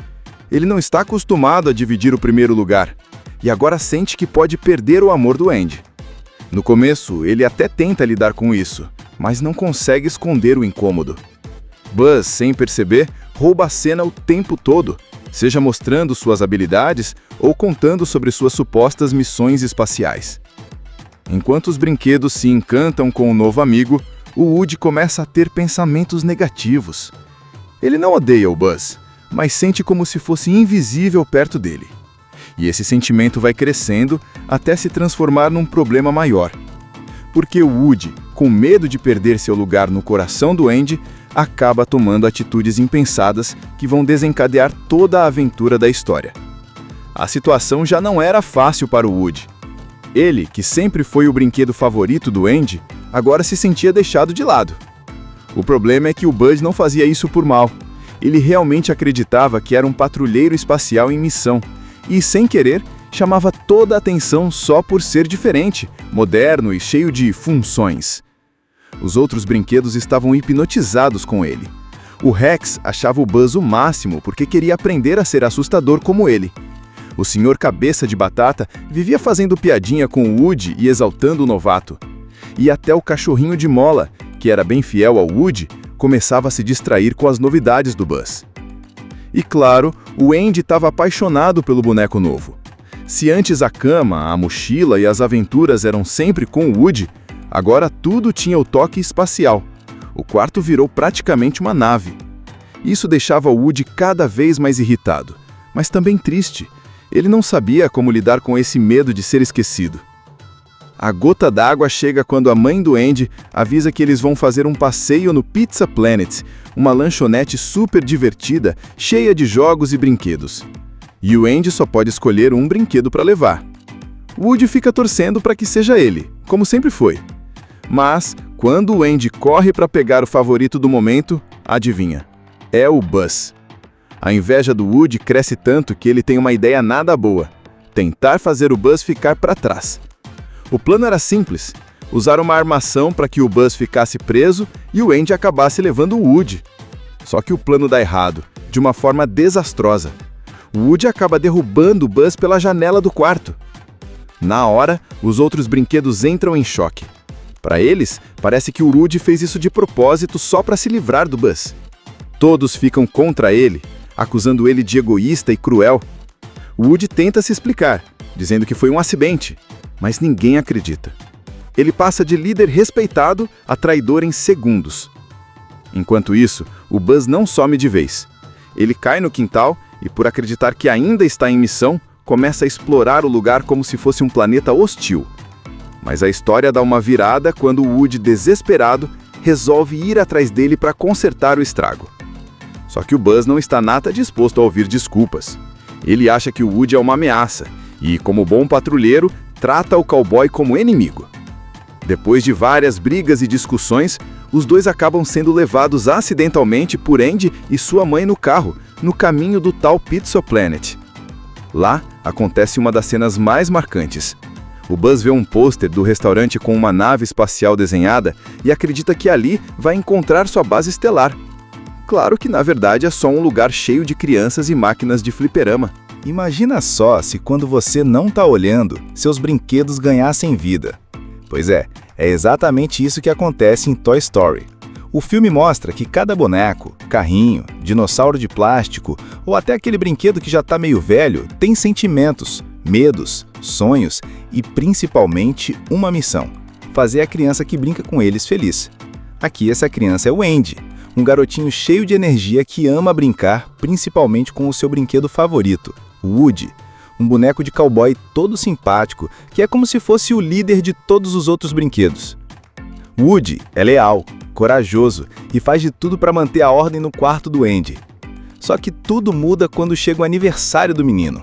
Ele não está acostumado a dividir o primeiro lugar e agora sente que pode perder o amor do Andy. No começo, ele até tenta lidar com isso, mas não consegue esconder o incômodo. Buzz, sem perceber, rouba a cena o tempo todo, seja mostrando suas habilidades ou contando sobre suas supostas missões espaciais. Enquanto os brinquedos se encantam com o novo amigo, o Woody começa a ter pensamentos negativos. Ele não odeia o Buzz, mas sente como se fosse invisível perto dele. E esse sentimento vai crescendo até se transformar num problema maior. Porque o Woody, com medo de perder seu lugar no coração do Andy, acaba tomando atitudes impensadas que vão desencadear toda a aventura da história. A situação já não era fácil para o Woody. Ele, que sempre foi o brinquedo favorito do Andy, agora se sentia deixado de lado. O problema é que o Buzz não fazia isso por mal. Ele realmente acreditava que era um patrulheiro espacial em missão e, sem querer, chamava toda a atenção só por ser diferente, moderno e cheio de funções. Os outros brinquedos estavam hipnotizados com ele. O Rex achava o Buzz o máximo porque queria aprender a ser assustador como ele. O senhor Cabeça de Batata vivia fazendo piadinha com o Woody e exaltando o novato. E até o cachorrinho de Mola, que era bem fiel ao Woody, começava a se distrair com as novidades do Buzz. E claro, o Andy estava apaixonado pelo boneco novo. Se antes a cama, a mochila e as aventuras eram sempre com o Woody, agora tudo tinha o toque espacial. O quarto virou praticamente uma nave. Isso deixava o Woody cada vez mais irritado, mas também triste. Ele não sabia como lidar com esse medo de ser esquecido. A gota d'água chega quando a mãe do Andy avisa que eles vão fazer um passeio no Pizza Planet, uma lanchonete super divertida, cheia de jogos e brinquedos. E o Andy só pode escolher um brinquedo para levar. Woody fica torcendo para que seja ele, como sempre foi. Mas, quando o Andy corre para pegar o favorito do momento, adivinha? É o Buzz. A inveja do Woody cresce tanto que ele tem uma ideia nada boa: tentar fazer o Buzz ficar para trás. O plano era simples: usar uma armação para que o Buzz ficasse preso e o Andy acabasse levando o Woody. Só que o plano dá errado, de uma forma desastrosa. O Woody acaba derrubando o Buzz pela janela do quarto. Na hora, os outros brinquedos entram em choque. Para eles, parece que o Woody fez isso de propósito só para se livrar do Buzz. Todos ficam contra ele, acusando ele de egoísta e cruel. O Woody tenta se explicar, dizendo que foi um acidente, mas ninguém acredita. Ele passa de líder respeitado a traidor em segundos. Enquanto isso, o Buzz não some de vez. Ele cai no quintal e, por acreditar que ainda está em missão, começa a explorar o lugar como se fosse um planeta hostil. Mas a história dá uma virada quando o Woody, desesperado, resolve ir atrás dele para consertar o estrago. Só que o Buzz não está nada disposto a ouvir desculpas. Ele acha que o Woody é uma ameaça e, como bom patrulheiro, trata o cowboy como inimigo. Depois de várias brigas e discussões, os dois acabam sendo levados acidentalmente por Andy e sua mãe no carro, no caminho do tal Pizza Planet. Lá, acontece uma das cenas mais marcantes. O Buzz vê um pôster do restaurante com uma nave espacial desenhada e acredita que ali vai encontrar sua base estelar. Claro que, na verdade, é só um lugar cheio de crianças e máquinas de fliperama. Imagina só se quando você não está olhando, seus brinquedos ganhassem vida. Pois é exatamente isso que acontece em Toy Story. O filme mostra que cada boneco, carrinho, dinossauro de plástico ou até aquele brinquedo que já está meio velho tem sentimentos, medos, sonhos e principalmente uma missão: fazer a criança que brinca com eles feliz. Aqui essa criança é o Andy, um garotinho cheio de energia que ama brincar, principalmente com o seu brinquedo favorito, o Woody, um boneco de cowboy todo simpático, que é como se fosse o líder de todos os outros brinquedos. Woody é leal, corajoso e faz de tudo para manter a ordem no quarto do Andy. Só que tudo muda quando chega o aniversário do menino.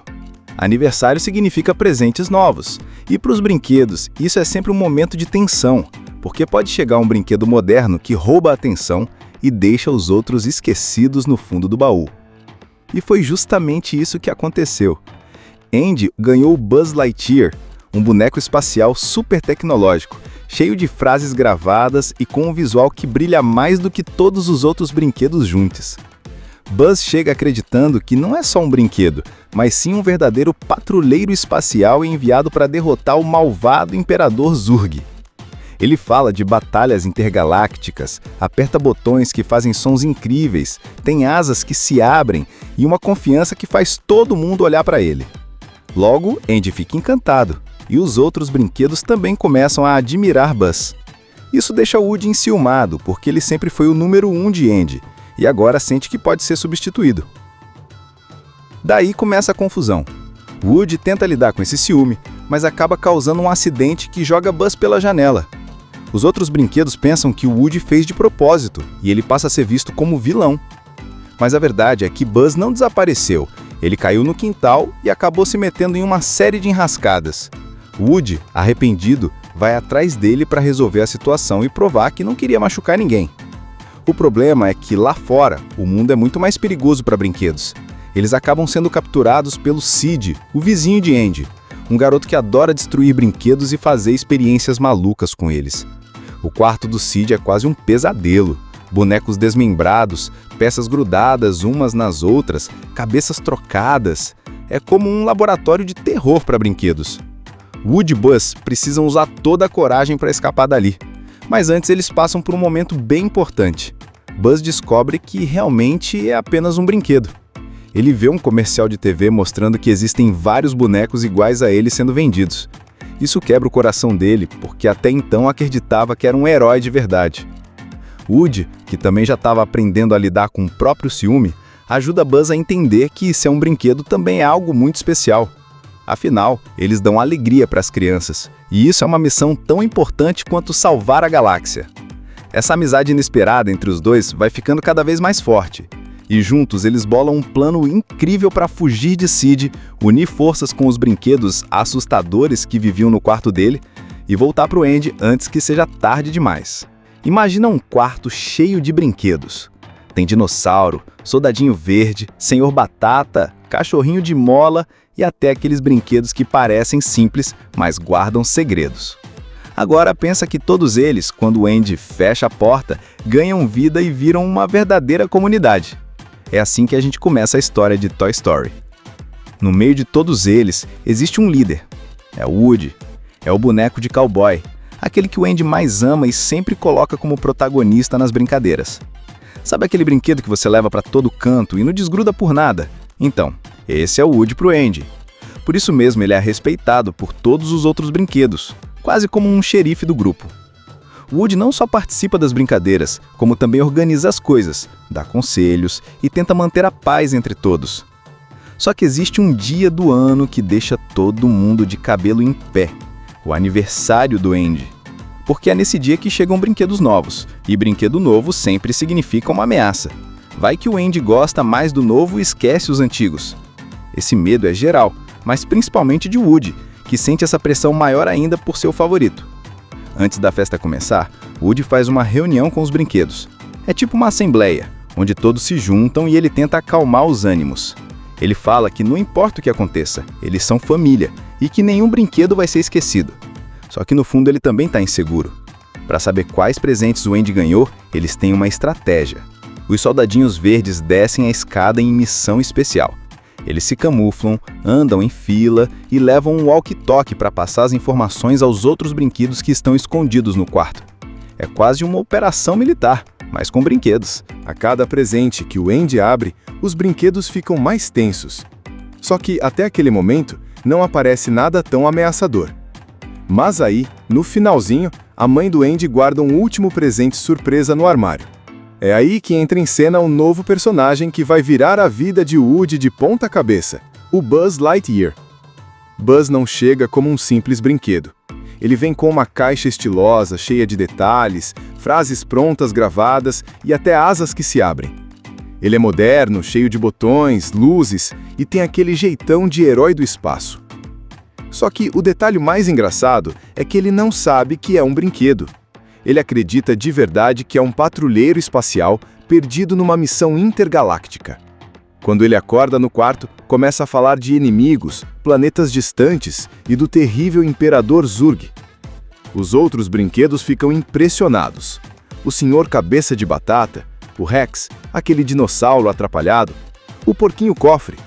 Aniversário significa presentes novos, e para os brinquedos isso é sempre um momento de tensão, porque pode chegar um brinquedo moderno que rouba a atenção e deixa os outros esquecidos no fundo do baú. E foi justamente isso que aconteceu. Andy ganhou o Buzz Lightyear, um boneco espacial super tecnológico, cheio de frases gravadas e com um visual que brilha mais do que todos os outros brinquedos juntos. Buzz chega acreditando que não é só um brinquedo, mas sim um verdadeiro patrulheiro espacial enviado para derrotar o malvado Imperador Zurg. Ele fala de batalhas intergalácticas, aperta botões que fazem sons incríveis, tem asas que se abrem e uma confiança que faz todo mundo olhar para ele. Logo, Andy fica encantado, e os outros brinquedos também começam a admirar Buzz. Isso deixa Woody enciumado, porque ele sempre foi o número 1 de Andy, e agora sente que pode ser substituído. Daí começa a confusão. Woody tenta lidar com esse ciúme, mas acaba causando um acidente que joga Buzz pela janela. Os outros brinquedos pensam que o Woody fez de propósito, e ele passa a ser visto como vilão. Mas a verdade é que Buzz não desapareceu. Ele caiu no quintal e acabou se metendo em uma série de enrascadas. Woody, arrependido, vai atrás dele para resolver a situação e provar que não queria machucar ninguém. O problema é que lá fora, o mundo é muito mais perigoso para brinquedos. Eles acabam sendo capturados pelo Sid, o vizinho de Andy, um garoto que adora destruir brinquedos e fazer experiências malucas com eles. O quarto do Sid é quase um pesadelo. Bonecos desmembrados, peças grudadas umas nas outras, cabeças trocadas. É como um laboratório de terror para brinquedos. Woody e Buzz precisam usar toda a coragem para escapar dali. Mas antes eles passam por um momento bem importante. Buzz descobre que realmente é apenas um brinquedo. Ele vê um comercial de TV mostrando que existem vários bonecos iguais a ele sendo vendidos. Isso quebra o coração dele, porque até então acreditava que era um herói de verdade. Woody, que também já estava aprendendo a lidar com o próprio ciúme, ajuda Buzz a entender que ser um brinquedo também é algo muito especial. Afinal, eles dão alegria para as crianças, e isso é uma missão tão importante quanto salvar a galáxia. Essa amizade inesperada entre os dois vai ficando cada vez mais forte, e juntos eles bolam um plano incrível para fugir de Sid, unir forças com os brinquedos assustadores que viviam no quarto dele e voltar para o Andy antes que seja tarde demais. Imagina um quarto cheio de brinquedos. Tem dinossauro, soldadinho verde, senhor batata, cachorrinho de mola e até aqueles brinquedos que parecem simples, mas guardam segredos. Agora pensa que todos eles, quando o Andy fecha a porta, ganham vida e viram uma verdadeira comunidade. É assim que a gente começa a história de Toy Story. No meio de todos eles, existe um líder. É o Woody. É o boneco de cowboy, aquele que o Andy mais ama e sempre coloca como protagonista nas brincadeiras. Sabe aquele brinquedo que você leva para todo canto e não desgruda por nada? Então, esse é o Woody pro Andy. Por isso mesmo ele é respeitado por todos os outros brinquedos, quase como um xerife do grupo. O Woody não só participa das brincadeiras, como também organiza as coisas, dá conselhos e tenta manter a paz entre todos. Só que existe um dia do ano que deixa todo mundo de cabelo em pé, o aniversário do Andy. Porque é nesse dia que chegam brinquedos novos, e brinquedo novo sempre significa uma ameaça. Vai que o Andy gosta mais do novo e esquece os antigos. Esse medo é geral, mas principalmente de Woody, que sente essa pressão maior ainda por ser o favorito. Antes da festa começar, Woody faz uma reunião com os brinquedos. É tipo uma assembleia, onde todos se juntam e ele tenta acalmar os ânimos. Ele fala que não importa o que aconteça, eles são família e que nenhum brinquedo vai ser esquecido. Só que no fundo ele também está inseguro. Para saber quais presentes o Andy ganhou, eles têm uma estratégia. Os soldadinhos verdes descem a escada em missão especial. Eles se camuflam, andam em fila e levam um walkie-talkie para passar as informações aos outros brinquedos que estão escondidos no quarto. É quase uma operação militar, mas com brinquedos. A cada presente que o Andy abre, os brinquedos ficam mais tensos. Só que até aquele momento não aparece nada tão ameaçador. Mas aí, no finalzinho, a mãe do Andy guarda um último presente surpresa no armário. É aí que entra em cena um novo personagem que vai virar a vida de Woody de ponta cabeça, o Buzz Lightyear. Buzz não chega como um simples brinquedo. Ele vem com uma caixa estilosa, cheia de detalhes, frases prontas gravadas e até asas que se abrem. Ele é moderno, cheio de botões, luzes e tem aquele jeitão de herói do espaço. Só que o detalhe mais engraçado é que ele não sabe que é um brinquedo. Ele acredita de verdade que é um patrulheiro espacial perdido numa missão intergaláctica. Quando ele acorda no quarto, começa a falar de inimigos, planetas distantes e do terrível Imperador Zurg. Os outros brinquedos ficam impressionados. O Senhor Cabeça de Batata, o Rex, aquele dinossauro atrapalhado, o Porquinho Cofre.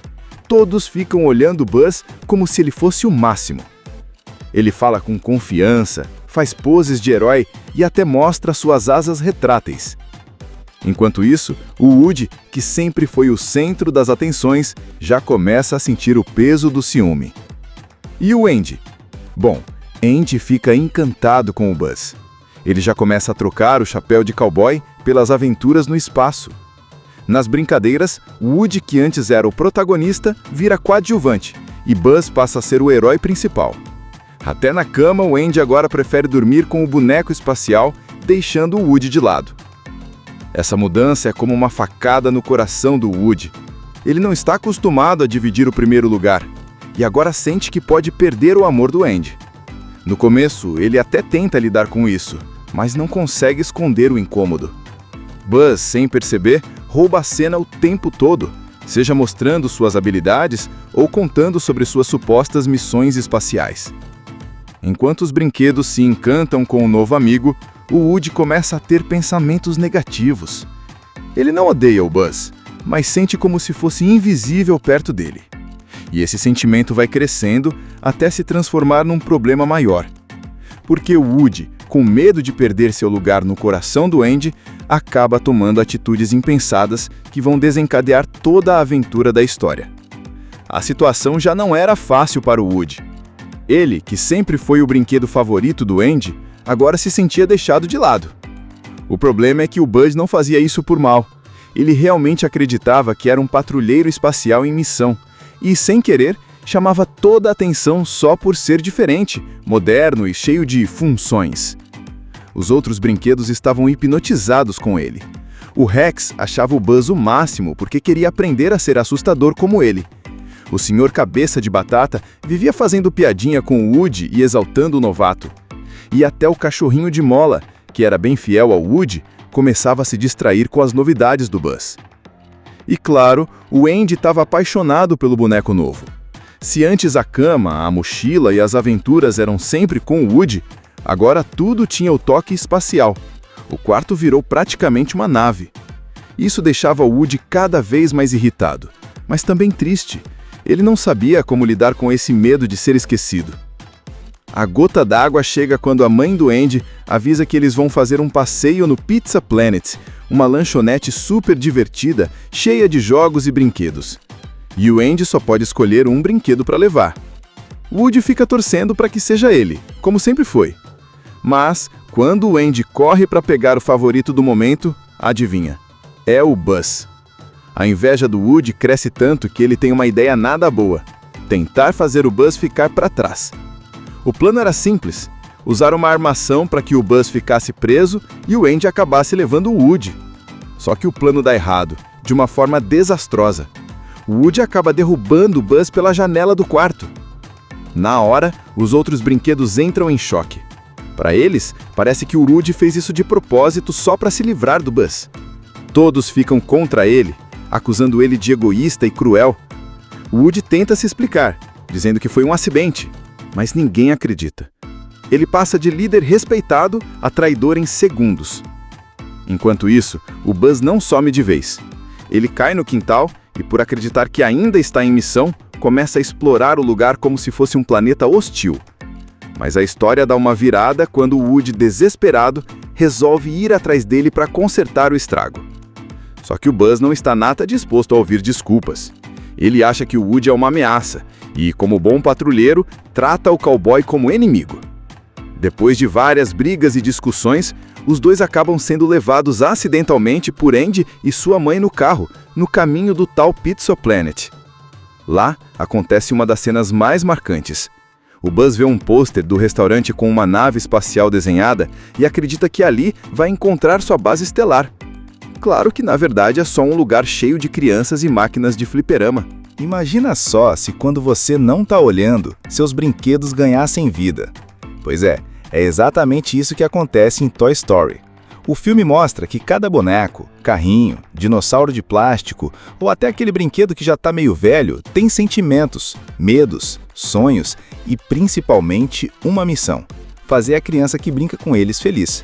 Todos ficam olhando Buzz como se ele fosse o máximo. Ele fala com confiança, faz poses de herói e até mostra suas asas retráteis. Enquanto isso, o Woody, que sempre foi o centro das atenções, já começa a sentir o peso do ciúme. E o Andy? Bom, Andy fica encantado com o Buzz. Ele já começa a trocar o chapéu de cowboy pelas aventuras no espaço. Nas brincadeiras, Woody, que antes era o protagonista, vira coadjuvante e Buzz passa a ser o herói principal. Até na cama, o Andy agora prefere dormir com o boneco espacial, deixando o Woody de lado. Essa mudança é como uma facada no coração do Woody. Ele não está acostumado a dividir o primeiro lugar, e agora sente que pode perder o amor do Andy. No começo, ele até tenta lidar com isso, mas não consegue esconder o incômodo. Buzz, sem perceber, rouba a cena o tempo todo, seja mostrando suas habilidades ou contando sobre suas supostas missões espaciais. Enquanto os brinquedos se encantam com o novo amigo, o Woody começa a ter pensamentos negativos. Ele não odeia o Buzz, mas sente como se fosse invisível perto dele. E esse sentimento vai crescendo até se transformar num problema maior. Porque o Woody, com medo de perder seu lugar no coração do Andy, acaba tomando atitudes impensadas que vão desencadear toda a aventura da história. A situação já não era fácil para o Woody. Ele, que sempre foi o brinquedo favorito do Andy, agora se sentia deixado de lado. O problema é que o Buzz não fazia isso por mal. Ele realmente acreditava que era um patrulheiro espacial em missão e, sem querer, chamava toda a atenção só por ser diferente, moderno e cheio de funções. Os outros brinquedos estavam hipnotizados com ele. O Rex achava o Buzz o máximo porque queria aprender a ser assustador como ele. O Sr. Cabeça de Batata vivia fazendo piadinha com o Woody e exaltando o novato. E até o cachorrinho de mola, que era bem fiel ao Woody, começava a se distrair com as novidades do Buzz. E claro, o Andy estava apaixonado pelo boneco novo. Se antes a cama, a mochila e as aventuras eram sempre com o Woody, agora tudo tinha o toque espacial. O quarto virou praticamente uma nave. Isso deixava o Woody cada vez mais irritado, mas também triste. Ele não sabia como lidar com esse medo de ser esquecido. A gota d'água chega quando a mãe do Andy avisa que eles vão fazer um passeio no Pizza Planet, uma lanchonete super divertida, cheia de jogos e brinquedos. E o Andy só pode escolher um brinquedo para levar. Woody fica torcendo para que seja ele, como sempre foi. Mas, quando o Andy corre para pegar o favorito do momento, adivinha? É o Buzz. A inveja do Woody cresce tanto que ele tem uma ideia nada boa: tentar fazer o Buzz ficar para trás. O plano era simples: usar uma armação para que o Buzz ficasse preso e o Andy acabasse levando o Woody. Só que o plano dá errado, de uma forma desastrosa. O Woody acaba derrubando o Buzz pela janela do quarto. Na hora, os outros brinquedos entram em choque. Para eles, parece que o Woody fez isso de propósito só para se livrar do Buzz. Todos ficam contra ele, acusando ele de egoísta e cruel. O Woody tenta se explicar, dizendo que foi um acidente, mas ninguém acredita. Ele passa de líder respeitado a traidor em segundos. Enquanto isso, o Buzz não some de vez. Ele cai no quintal e, por acreditar que ainda está em missão, começa a explorar o lugar como se fosse um planeta hostil. Mas a história dá uma virada quando o Woody, desesperado, resolve ir atrás dele para consertar o estrago. Só que o Buzz não está nada disposto a ouvir desculpas. Ele acha que o Woody é uma ameaça e, como bom patrulheiro, trata o cowboy como inimigo. Depois de várias brigas e discussões, os dois acabam sendo levados acidentalmente por Andy e sua mãe no carro, no caminho do tal Pizza Planet. Lá acontece uma das cenas mais marcantes. O Buzz vê um pôster do restaurante com uma nave espacial desenhada e acredita que ali vai encontrar sua base estelar. Claro que na verdade é só um lugar cheio de crianças e máquinas de fliperama. Imagina só se quando você não está olhando, seus brinquedos ganhassem vida. Pois é exatamente isso que acontece em Toy Story. O filme mostra que cada boneco, carrinho, dinossauro de plástico ou até aquele brinquedo que já está meio velho tem sentimentos, medos, sonhos e principalmente uma missão: fazer a criança que brinca com eles feliz.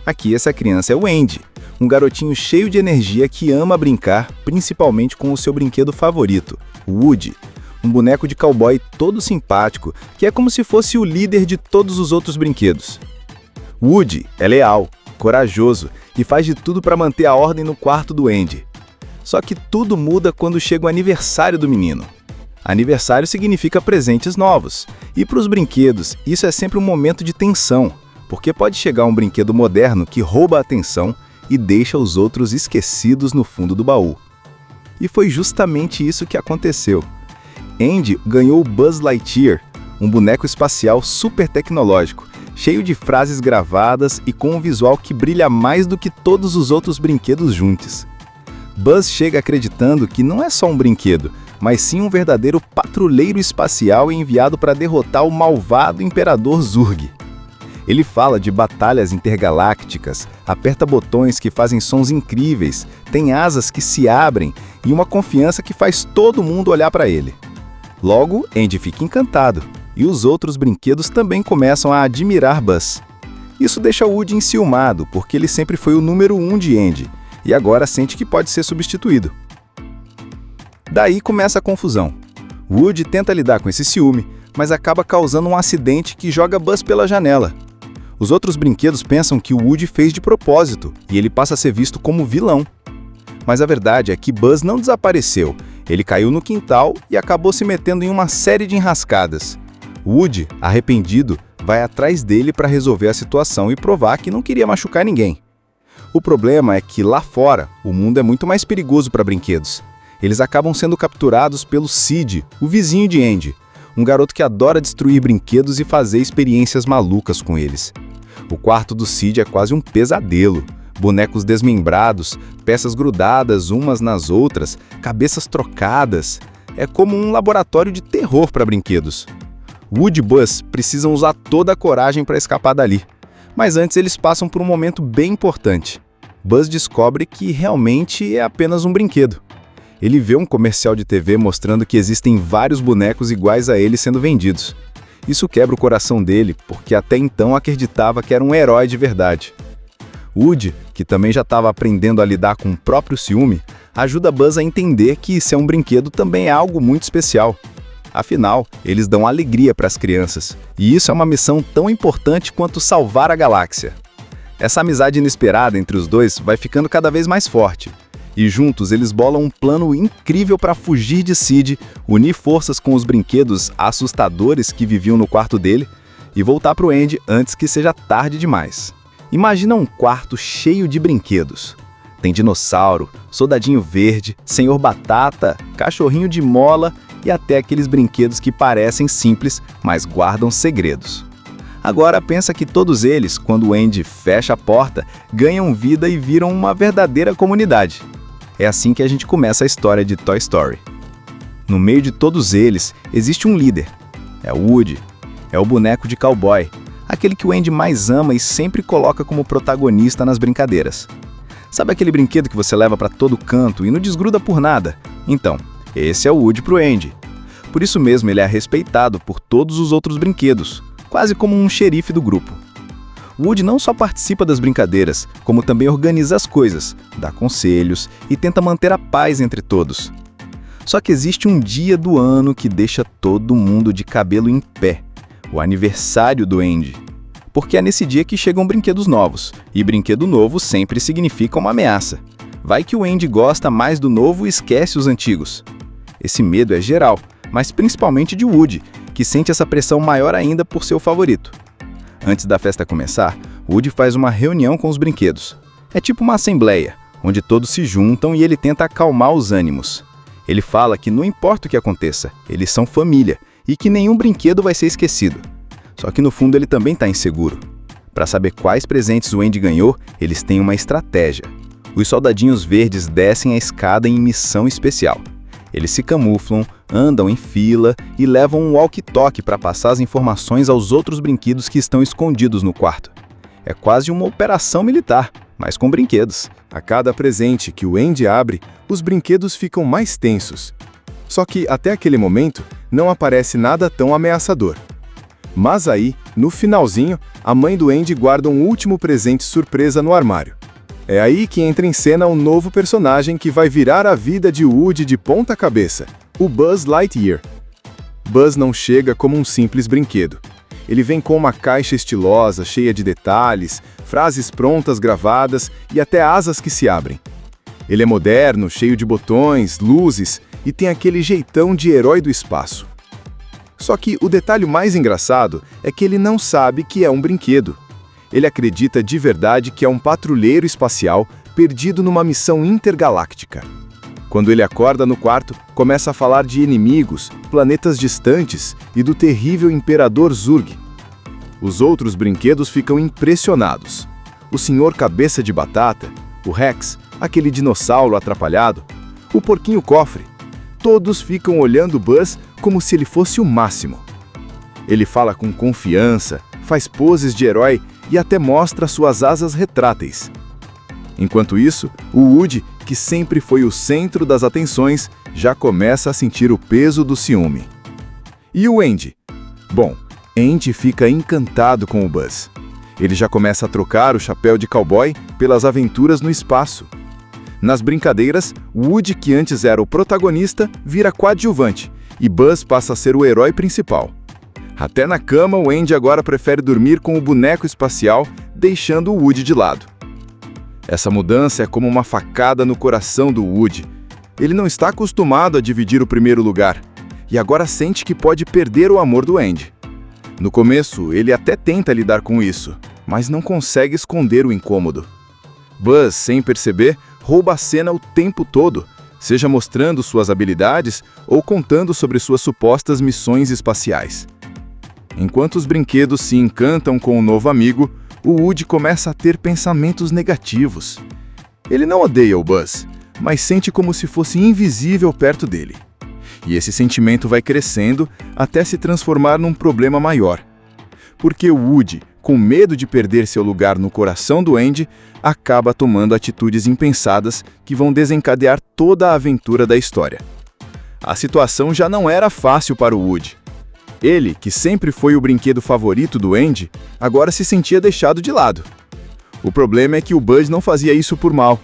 Aqui essa criança é o Andy, um garotinho cheio de energia que ama brincar, principalmente com o seu brinquedo favorito, o Woody. Um boneco de cowboy todo simpático, que é como se fosse o líder de todos os outros brinquedos. Woody é leal, corajoso e faz de tudo para manter a ordem no quarto do Andy. Só que tudo muda quando chega o aniversário do menino. Aniversário significa presentes novos, e para os brinquedos isso é sempre um momento de tensão, porque pode chegar um brinquedo moderno que rouba a atenção e deixa os outros esquecidos no fundo do baú. E foi justamente isso que aconteceu. Andy ganhou o Buzz Lightyear, um boneco espacial super tecnológico, cheio de frases gravadas e com um visual que brilha mais do que todos os outros brinquedos juntos. Buzz chega acreditando que não é só um brinquedo, mas sim um verdadeiro patrulheiro espacial enviado para derrotar o malvado Imperador Zurg. Ele fala de batalhas intergalácticas, aperta botões que fazem sons incríveis, tem asas que se abrem e uma confiança que faz todo mundo olhar para ele. Logo, Andy fica encantado, e os outros brinquedos também começam a admirar Buzz. Isso deixa Woody enciumado, porque ele sempre foi o número 1 de Andy, e agora sente que pode ser substituído. Daí começa a confusão. Woody tenta lidar com esse ciúme, mas acaba causando um acidente que joga Buzz pela janela. Os outros brinquedos pensam que o Woody fez de propósito e ele passa a ser visto como vilão. Mas a verdade é que Buzz não desapareceu, ele caiu no quintal e acabou se metendo em uma série de enrascadas. Woody, arrependido, vai atrás dele para resolver a situação e provar que não queria machucar ninguém. O problema é que lá fora, o mundo é muito mais perigoso para brinquedos. Eles acabam sendo capturados pelo Sid, o vizinho de Andy, um garoto que adora destruir brinquedos e fazer experiências malucas com eles. O quarto do Sid é quase um pesadelo. Bonecos desmembrados, peças grudadas umas nas outras, cabeças trocadas. É como um laboratório de terror para brinquedos. Woody e Buzz precisam usar toda a coragem para escapar dali. Mas antes eles passam por um momento bem importante. Buzz descobre que realmente é apenas um brinquedo. Ele vê um comercial de TV mostrando que existem vários bonecos iguais a ele sendo vendidos. Isso quebra o coração dele, porque até então acreditava que era um herói de verdade. Woody, que também já estava aprendendo a lidar com o próprio ciúme, ajuda Buzz a entender que ser um brinquedo também é algo muito especial. Afinal, eles dão alegria para as crianças, e isso é uma missão tão importante quanto salvar a galáxia. Essa amizade inesperada entre os dois vai ficando cada vez mais forte. E juntos eles bolam um plano incrível para fugir de Sid, unir forças com os brinquedos assustadores que viviam no quarto dele e voltar para o Andy antes que seja tarde demais. Imagina um quarto cheio de brinquedos. Tem dinossauro, soldadinho verde, senhor batata, cachorrinho de mola e até aqueles brinquedos que parecem simples, mas guardam segredos. Agora pensa que todos eles, quando o Andy fecha a porta, ganham vida e viram uma verdadeira comunidade. É assim que a gente começa a história de Toy Story. No meio de todos eles, existe um líder. É o Woody. É o boneco de cowboy, aquele que o Andy mais ama e sempre coloca como protagonista nas brincadeiras. Sabe aquele brinquedo que você leva para todo canto e não desgruda por nada? Então, esse é o Woody pro Andy. Por isso mesmo ele é respeitado por todos os outros brinquedos, quase como um xerife do grupo. Woody não só participa das brincadeiras, como também organiza as coisas, dá conselhos e tenta manter a paz entre todos. Só que existe um dia do ano que deixa todo mundo de cabelo em pé, o aniversário do Andy. Porque é nesse dia que chegam brinquedos novos, e brinquedo novo sempre significa uma ameaça. Vai que o Andy gosta mais do novo e esquece os antigos. Esse medo é geral, mas principalmente de Woody, que sente essa pressão maior ainda por ser o favorito. Antes da festa começar, Woody faz uma reunião com os brinquedos. É tipo uma assembleia, onde todos se juntam e ele tenta acalmar os ânimos. Ele fala que não importa o que aconteça, eles são família e que nenhum brinquedo vai ser esquecido. Só que no fundo ele também está inseguro. Para saber quais presentes o Andy ganhou, eles têm uma estratégia. Os soldadinhos verdes descem a escada em missão especial. Eles se camuflam, andam em fila e levam um walkie-talkie para passar as informações aos outros brinquedos que estão escondidos no quarto. É quase uma operação militar, mas com brinquedos. A cada presente que o Andy abre, os brinquedos ficam mais tensos. Só que até aquele momento não aparece nada tão ameaçador. Mas aí, no finalzinho, a mãe do Andy guarda um último presente surpresa no armário. É aí que entra em cena um novo personagem que vai virar a vida de Woody de ponta cabeça, o Buzz Lightyear. Buzz não chega como um simples brinquedo. Ele vem com uma caixa estilosa, cheia de detalhes, frases prontas gravadas e até asas que se abrem. Ele é moderno, cheio de botões, luzes e tem aquele jeitão de herói do espaço. Só que o detalhe mais engraçado é que ele não sabe que é um brinquedo. Ele acredita de verdade que é um patrulheiro espacial perdido numa missão intergaláctica. Quando ele acorda no quarto, começa a falar de inimigos, planetas distantes e do terrível Imperador Zurg. Os outros brinquedos ficam impressionados. O Senhor Cabeça de Batata, o Rex, aquele dinossauro atrapalhado, o Porquinho Cofre. Todos ficam olhando Buzz como se ele fosse o máximo. Ele fala com confiança, faz poses de herói e até mostra suas asas retráteis. Enquanto isso, o Woody, que sempre foi o centro das atenções, já começa a sentir o peso do ciúme. E o Andy? Bom, Andy fica encantado com o Buzz. Ele já começa a trocar o chapéu de cowboy pelas aventuras no espaço. Nas brincadeiras, Woody, que antes era o protagonista, vira coadjuvante e Buzz passa a ser o herói principal. Até na cama, o Andy agora prefere dormir com o boneco espacial, deixando o Woody de lado. Essa mudança é como uma facada no coração do Woody. Ele não está acostumado a dividir o primeiro lugar, e agora sente que pode perder o amor do Andy. No começo, ele até tenta lidar com isso, mas não consegue esconder o incômodo. Buzz, sem perceber, rouba a cena o tempo todo, seja mostrando suas habilidades ou contando sobre suas supostas missões espaciais. Enquanto os brinquedos se encantam com o novo amigo, o Woody começa a ter pensamentos negativos. Ele não odeia o Buzz, mas sente como se fosse invisível perto dele. E esse sentimento vai crescendo até se transformar num problema maior. Porque o Woody, com medo de perder seu lugar no coração do Andy, acaba tomando atitudes impensadas que vão desencadear toda a aventura da história. A situação já não era fácil para o Woody. Ele, que sempre foi o brinquedo favorito do Andy, agora se sentia deixado de lado. O problema é que o Buzz não fazia isso por mal.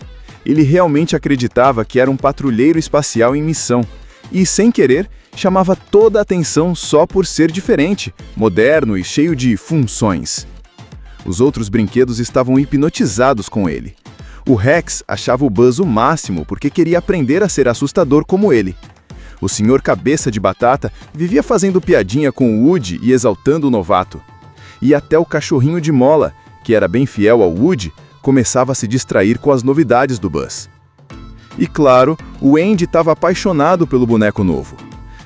Ele realmente acreditava que era um patrulheiro espacial em missão, e, sem querer, chamava toda a atenção só por ser diferente, moderno e cheio de funções. Os outros brinquedos estavam hipnotizados com ele. O Rex achava o Buzz o máximo porque queria aprender a ser assustador como ele. O Sr. Cabeça de Batata vivia fazendo piadinha com o Woody e exaltando o novato. E até o cachorrinho de mola, que era bem fiel ao Woody, começava a se distrair com as novidades do Buzz. E claro, o Andy estava apaixonado pelo boneco novo.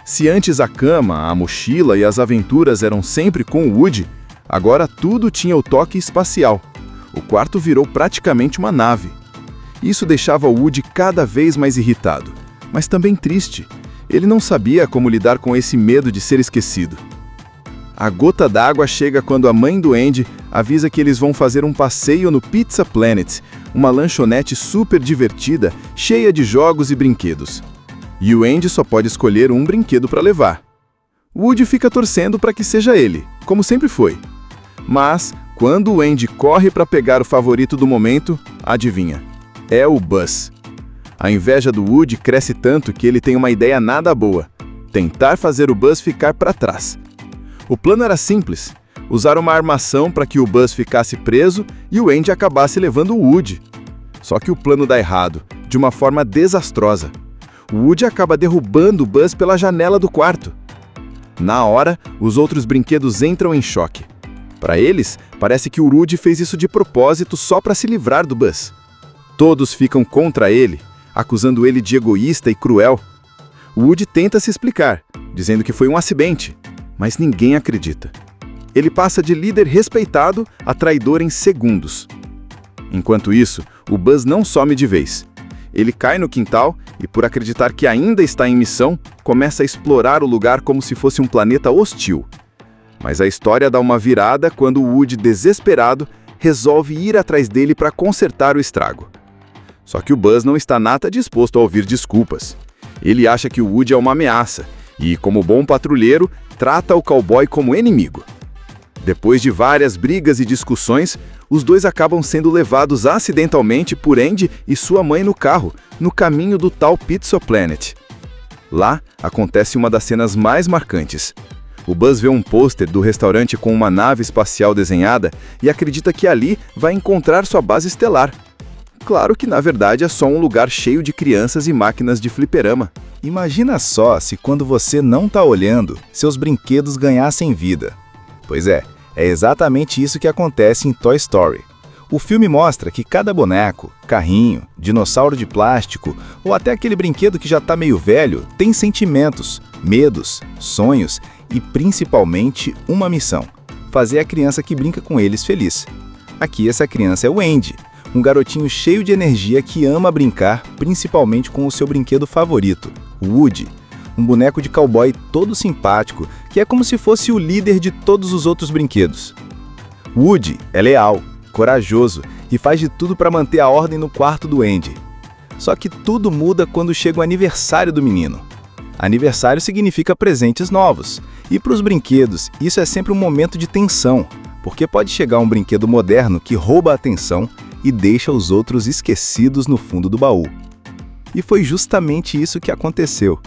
Se antes a cama, a mochila e as aventuras eram sempre com o Woody, agora tudo tinha o toque espacial. O quarto virou praticamente uma nave. Isso deixava o Woody cada vez mais irritado, mas também triste. Ele não sabia como lidar com esse medo de ser esquecido. A gota d'água chega quando a mãe do Andy avisa que eles vão fazer um passeio no Pizza Planet, uma lanchonete super divertida, cheia de jogos e brinquedos. E o Andy só pode escolher um brinquedo para levar. Woody fica torcendo para que seja ele, como sempre foi. Mas, quando o Andy corre para pegar o favorito do momento, adivinha? É o Buzz. A inveja do Woody cresce tanto que ele tem uma ideia nada boa: tentar fazer o Buzz ficar para trás. O plano era simples: usar uma armação para que o Buzz ficasse preso e o Andy acabasse levando o Woody. Só que o plano dá errado, de uma forma desastrosa. O Woody acaba derrubando o Buzz pela janela do quarto. Na hora, os outros brinquedos entram em choque. Para eles, parece que o Woody fez isso de propósito só para se livrar do Buzz. Todos ficam contra ele, acusando ele de egoísta e cruel. O Woody tenta se explicar, dizendo que foi um acidente, mas ninguém acredita. Ele passa de líder respeitado a traidor em segundos. Enquanto isso, o Buzz não some de vez. Ele cai no quintal e, por acreditar que ainda está em missão, começa a explorar o lugar como se fosse um planeta hostil. Mas a história dá uma virada quando o Woody, desesperado, resolve ir atrás dele para consertar o estrago. Só que o Buzz não está nada disposto a ouvir desculpas. Ele acha que o Woody é uma ameaça e, como bom patrulheiro, trata o cowboy como inimigo. Depois de várias brigas e discussões, os dois acabam sendo levados acidentalmente por Andy e sua mãe no carro, no caminho do tal Pizza Planet. Lá, acontece uma das cenas mais marcantes. O Buzz vê um pôster do restaurante com uma nave espacial desenhada e acredita que ali vai encontrar sua base estelar. Claro que, na verdade, é só um lugar cheio de crianças e máquinas de fliperama. Imagina só se quando você não está olhando, seus brinquedos ganhassem vida. Pois é exatamente isso que acontece em Toy Story. O filme mostra que cada boneco, carrinho, dinossauro de plástico ou até aquele brinquedo que já está meio velho tem sentimentos, medos, sonhos e principalmente uma missão: fazer a criança que brinca com eles feliz. Aqui essa criança é o Andy, um garotinho cheio de energia que ama brincar, principalmente com o seu brinquedo favorito, o Woody, um boneco de cowboy todo simpático, que é como se fosse o líder de todos os outros brinquedos. Woody é leal, corajoso e faz de tudo para manter a ordem no quarto do Andy. Só que tudo muda quando chega o aniversário do menino. Aniversário significa presentes novos, e para os brinquedos isso é sempre um momento de tensão, porque pode chegar um brinquedo moderno que rouba a atenção e deixa os outros esquecidos no fundo do baú. E foi justamente isso que aconteceu.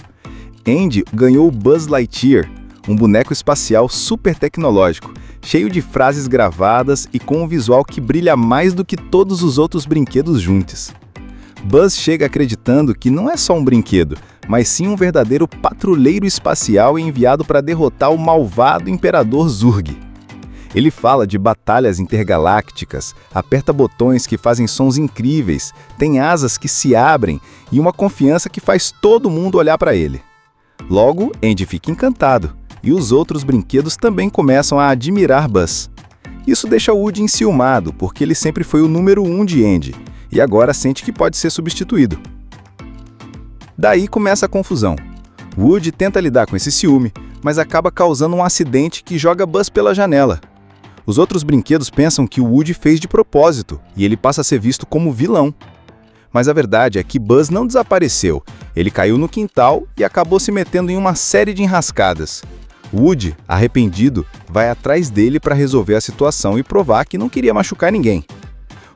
Andy ganhou o Buzz Lightyear, um boneco espacial super tecnológico, cheio de frases gravadas e com um visual que brilha mais do que todos os outros brinquedos juntos. Buzz chega acreditando que não é só um brinquedo, mas sim um verdadeiro patrulheiro espacial enviado para derrotar o malvado Imperador Zurg. Ele fala de batalhas intergalácticas, aperta botões que fazem sons incríveis, tem asas que se abrem e uma confiança que faz todo mundo olhar para ele. Logo, Andy fica encantado, e os outros brinquedos também começam a admirar Buzz. Isso deixa Woody enciumado, porque ele sempre foi o número 1 de Andy, e agora sente que pode ser substituído. Daí começa a confusão. Woody tenta lidar com esse ciúme, mas acaba causando um acidente que joga Buzz pela janela. Os outros brinquedos pensam que o Woody fez de propósito, e ele passa a ser visto como vilão. Mas a verdade é que Buzz não desapareceu, ele caiu no quintal e acabou se metendo em uma série de enrascadas. Woody, arrependido, vai atrás dele para resolver a situação e provar que não queria machucar ninguém.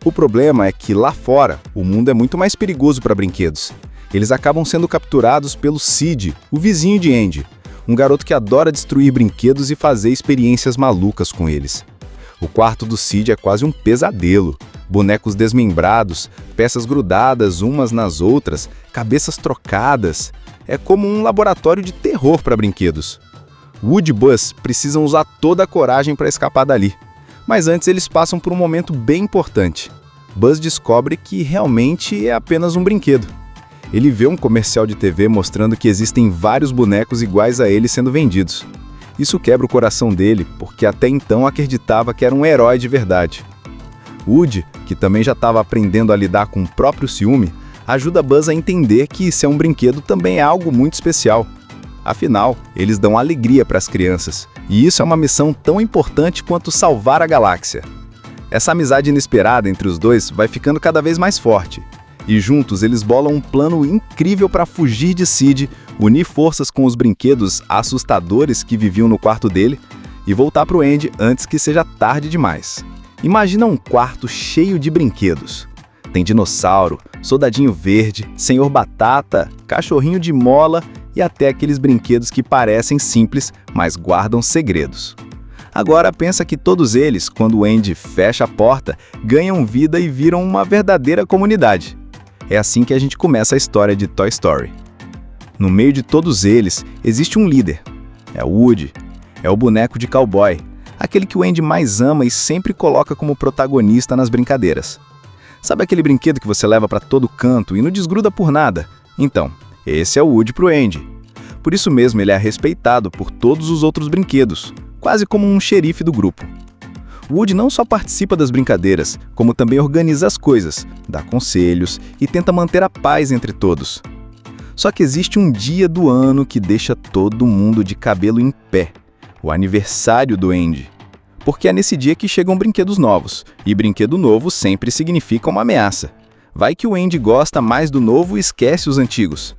O problema é que lá fora, o mundo é muito mais perigoso para brinquedos. Eles acabam sendo capturados pelo Sid, o vizinho de Andy, um garoto que adora destruir brinquedos e fazer experiências malucas com eles. O quarto do Sid é quase um pesadelo. Bonecos desmembrados, peças grudadas umas nas outras, cabeças trocadas. É como um laboratório de terror para brinquedos. Woody e Buzz precisam usar toda a coragem para escapar dali. Mas antes eles passam por um momento bem importante. Buzz descobre que realmente é apenas um brinquedo. Ele vê um comercial de TV mostrando que existem vários bonecos iguais a ele sendo vendidos. Isso quebra o coração dele, porque até então acreditava que era um herói de verdade. Woody, que também já estava aprendendo a lidar com o próprio ciúme, ajuda Buzz a entender que ser um brinquedo também é algo muito especial. Afinal, eles dão alegria para as crianças, e isso é uma missão tão importante quanto salvar a galáxia. Essa amizade inesperada entre os dois vai ficando cada vez mais forte, e juntos eles bolam um plano incrível para fugir de Sid, unir forças com os brinquedos assustadores que viviam no quarto dele e voltar para o Andy antes que seja tarde demais. Imagina um quarto cheio de brinquedos. Tem dinossauro, soldadinho verde, senhor batata, cachorrinho de mola e até aqueles brinquedos que parecem simples, mas guardam segredos. Agora pensa que todos eles, quando o Andy fecha a porta, ganham vida e viram uma verdadeira comunidade. É assim que a gente começa a história de Toy Story. No meio de todos eles, existe um líder. É o Woody. É o boneco de cowboy. Aquele que o Andy mais ama e sempre coloca como protagonista nas brincadeiras. Sabe aquele brinquedo que você leva para todo canto e não desgruda por nada? Então, esse é o Woody pro Andy. Por isso mesmo ele é respeitado por todos os outros brinquedos, quase como um xerife do grupo. O Woody não só participa das brincadeiras, como também organiza as coisas, dá conselhos e tenta manter a paz entre todos. Só que existe um dia do ano que deixa todo mundo de cabelo em pé, o aniversário do Andy. Porque é nesse dia que chegam brinquedos novos, e brinquedo novo sempre significa uma ameaça. Vai que o Andy gosta mais do novo e esquece os antigos.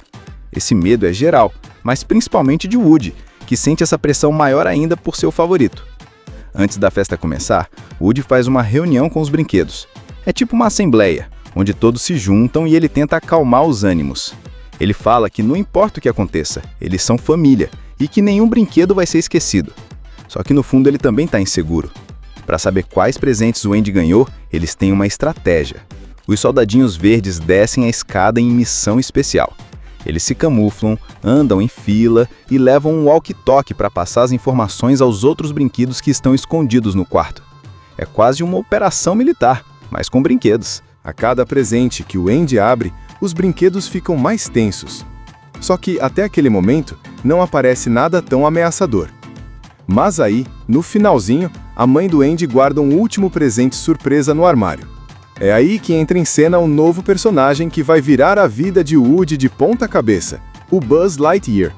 Esse medo é geral, mas principalmente de Woody, que sente essa pressão maior ainda por seu favorito. Antes da festa começar, Woody faz uma reunião com os brinquedos. É tipo uma assembleia, onde todos se juntam e ele tenta acalmar os ânimos. Ele fala que não importa o que aconteça, eles são família e que nenhum brinquedo vai ser esquecido. Só que no fundo ele também está inseguro. Para saber quais presentes o Andy ganhou, eles têm uma estratégia. Os soldadinhos verdes descem a escada em missão especial. Eles se camuflam, andam em fila e levam um walkie-talkie para passar as informações aos outros brinquedos que estão escondidos no quarto. É quase uma operação militar, mas com brinquedos. A cada presente que o Andy abre, os brinquedos ficam mais tensos. Só que até aquele momento não aparece nada tão ameaçador. Mas aí, no finalzinho, a mãe do Andy guarda um último presente surpresa no armário. É aí que entra em cena um novo personagem que vai virar a vida de Woody de ponta cabeça, o Buzz Lightyear.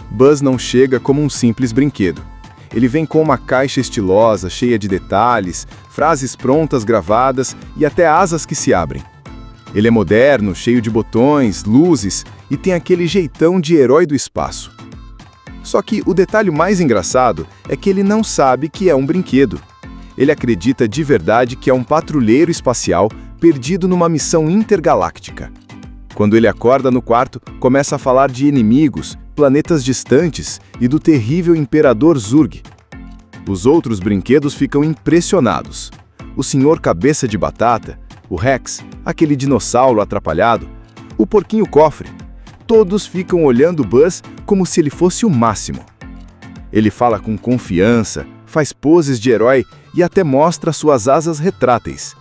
Buzz não chega como um simples brinquedo. Ele vem com uma caixa estilosa, cheia de detalhes, frases prontas gravadas e até asas que se abrem. Ele é moderno, cheio de botões, luzes e tem aquele jeitão de herói do espaço. Só que o detalhe mais engraçado é que ele não sabe que é um brinquedo. Ele acredita de verdade que é um patrulheiro espacial perdido numa missão intergaláctica. Quando ele acorda no quarto, começa a falar de inimigos, planetas distantes e do terrível Imperador Zurg. Os outros brinquedos ficam impressionados. O Senhor Cabeça de Batata, o Rex, aquele dinossauro atrapalhado, o Porquinho Cofre. Todos ficam olhando Buzz como se ele fosse o máximo. Ele fala com confiança, faz poses de herói e até mostra suas asas retráteis.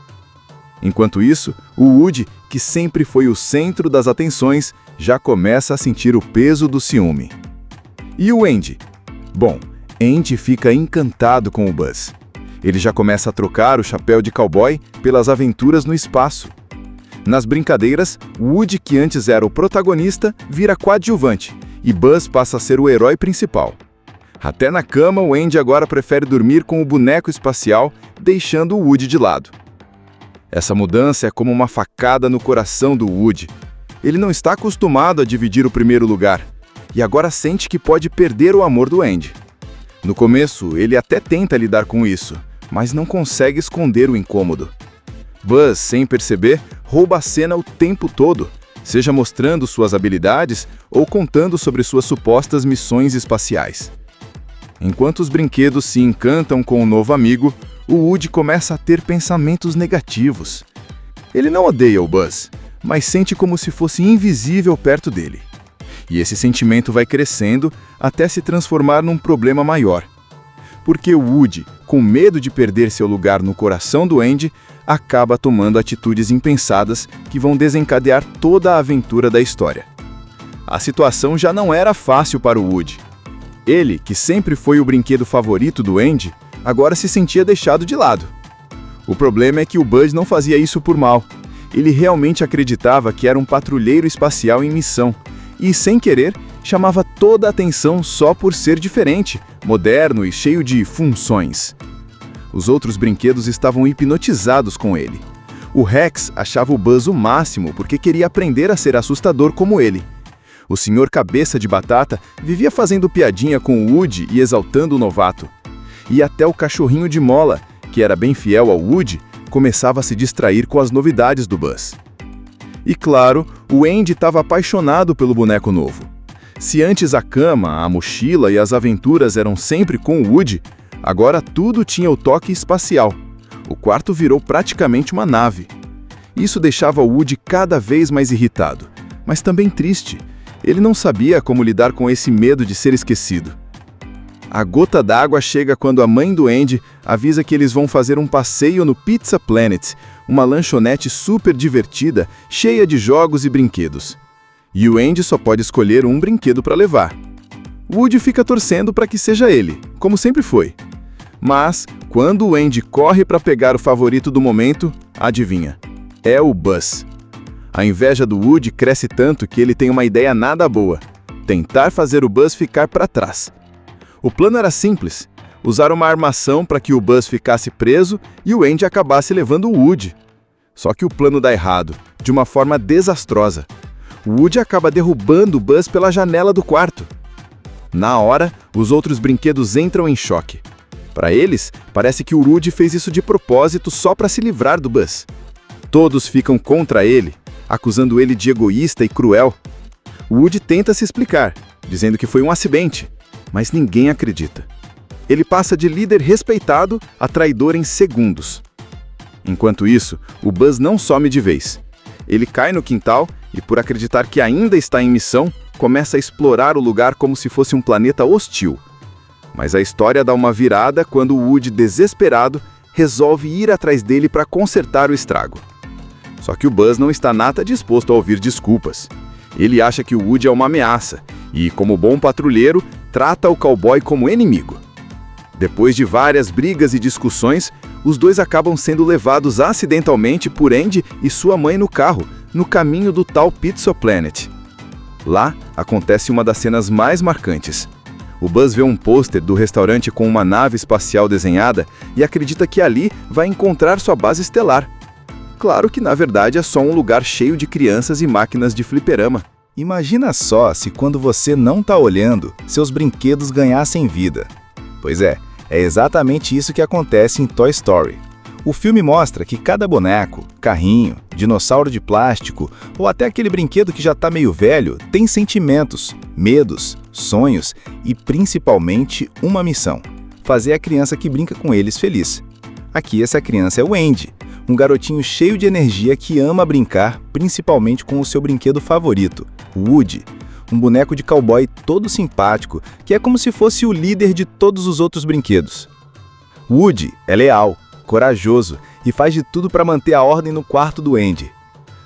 Enquanto isso, o Woody, que sempre foi o centro das atenções, já começa a sentir o peso do ciúme. E o Andy? Bom, Andy fica encantado com o Buzz. Ele já começa a trocar o chapéu de cowboy pelas aventuras no espaço. Nas brincadeiras, Woody, que antes era o protagonista, vira coadjuvante e Buzz passa a ser o herói principal. Até na cama, o Andy agora prefere dormir com o boneco espacial, deixando o Woody de lado. Essa mudança é como uma facada no coração do Woody. Ele não está acostumado a dividir o primeiro lugar e agora sente que pode perder o amor do Andy. No começo, ele até tenta lidar com isso, mas não consegue esconder o incômodo. Buzz, sem perceber, rouba a cena o tempo todo, seja mostrando suas habilidades ou contando sobre suas supostas missões espaciais. Enquanto os brinquedos se encantam com o novo amigo, o Woody começa a ter pensamentos negativos. Ele não odeia o Buzz, mas sente como se fosse invisível perto dele. E esse sentimento vai crescendo até se transformar num problema maior. Porque o Woody, com medo de perder seu lugar no coração do Andy, acaba tomando atitudes impensadas que vão desencadear toda a aventura da história. A situação já não era fácil para o Woody. Ele, que sempre foi o brinquedo favorito do Andy, agora se sentia deixado de lado. O problema é que o Buzz não fazia isso por mal. Ele realmente acreditava que era um patrulheiro espacial em missão e, sem querer, chamava toda a atenção só por ser diferente, moderno e cheio de funções. Os outros brinquedos estavam hipnotizados com ele. O Rex achava o Buzz o máximo porque queria aprender a ser assustador como ele. O Senhor Cabeça de Batata vivia fazendo piadinha com o Woody e exaltando o novato. E até o cachorrinho de mola, que era bem fiel ao Woody, começava a se distrair com as novidades do Buzz. E claro, o Andy estava apaixonado pelo boneco novo. Se antes a cama, a mochila e as aventuras eram sempre com o Woody, agora tudo tinha o toque espacial. O quarto virou praticamente uma nave. Isso deixava o Woody cada vez mais irritado, mas também triste. Ele não sabia como lidar com esse medo de ser esquecido. A gota d'água chega quando a mãe do Andy avisa que eles vão fazer um passeio no Pizza Planet, uma lanchonete super divertida, cheia de jogos e brinquedos. E o Andy só pode escolher um brinquedo para levar. Woody fica torcendo para que seja ele, como sempre foi. Mas, quando o Andy corre para pegar o favorito do momento, adivinha? É o Buzz. A inveja do Woody cresce tanto que ele tem uma ideia nada boa: tentar fazer o Buzz ficar para trás. O plano era simples: usar uma armação para que o Buzz ficasse preso e o Andy acabasse levando o Woody. Só que o plano dá errado, de uma forma desastrosa. O Woody acaba derrubando o Buzz pela janela do quarto. Na hora, os outros brinquedos entram em choque. Para eles, parece que o Woody fez isso de propósito só para se livrar do Buzz. Todos ficam contra ele, acusando ele de egoísta e cruel. O Woody tenta se explicar, dizendo que foi um acidente, mas ninguém acredita. Ele passa de líder respeitado a traidor em segundos. Enquanto isso, o Buzz não some de vez. Ele cai no quintal e, por acreditar que ainda está em missão, começa a explorar o lugar como se fosse um planeta hostil. Mas a história dá uma virada quando o Woody, desesperado, resolve ir atrás dele para consertar o estrago. Só que o Buzz não está nada disposto a ouvir desculpas. Ele acha que o Woody é uma ameaça e, como bom patrulheiro, trata o cowboy como inimigo. Depois de várias brigas e discussões, os dois acabam sendo levados acidentalmente por Andy e sua mãe no carro, no caminho do tal Pizza Planet. Lá, acontece uma das cenas mais marcantes. O Buzz vê um pôster do restaurante com uma nave espacial desenhada e acredita que ali vai encontrar sua base estelar. Claro que, na verdade, é só um lugar cheio de crianças e máquinas de fliperama. Imagina só se quando você não está olhando, seus brinquedos ganhassem vida. Pois é exatamente isso que acontece em Toy Story. O filme mostra que cada boneco, carrinho, dinossauro de plástico ou até aquele brinquedo que já está meio velho tem sentimentos, medos, sonhos e principalmente uma missão: fazer a criança que brinca com eles feliz. Aqui essa criança é o Andy, um garotinho cheio de energia que ama brincar, principalmente com o seu brinquedo favorito, o Woody, um boneco de cowboy todo simpático, que é como se fosse o líder de todos os outros brinquedos. Woody é leal, corajoso e faz de tudo para manter a ordem no quarto do Andy.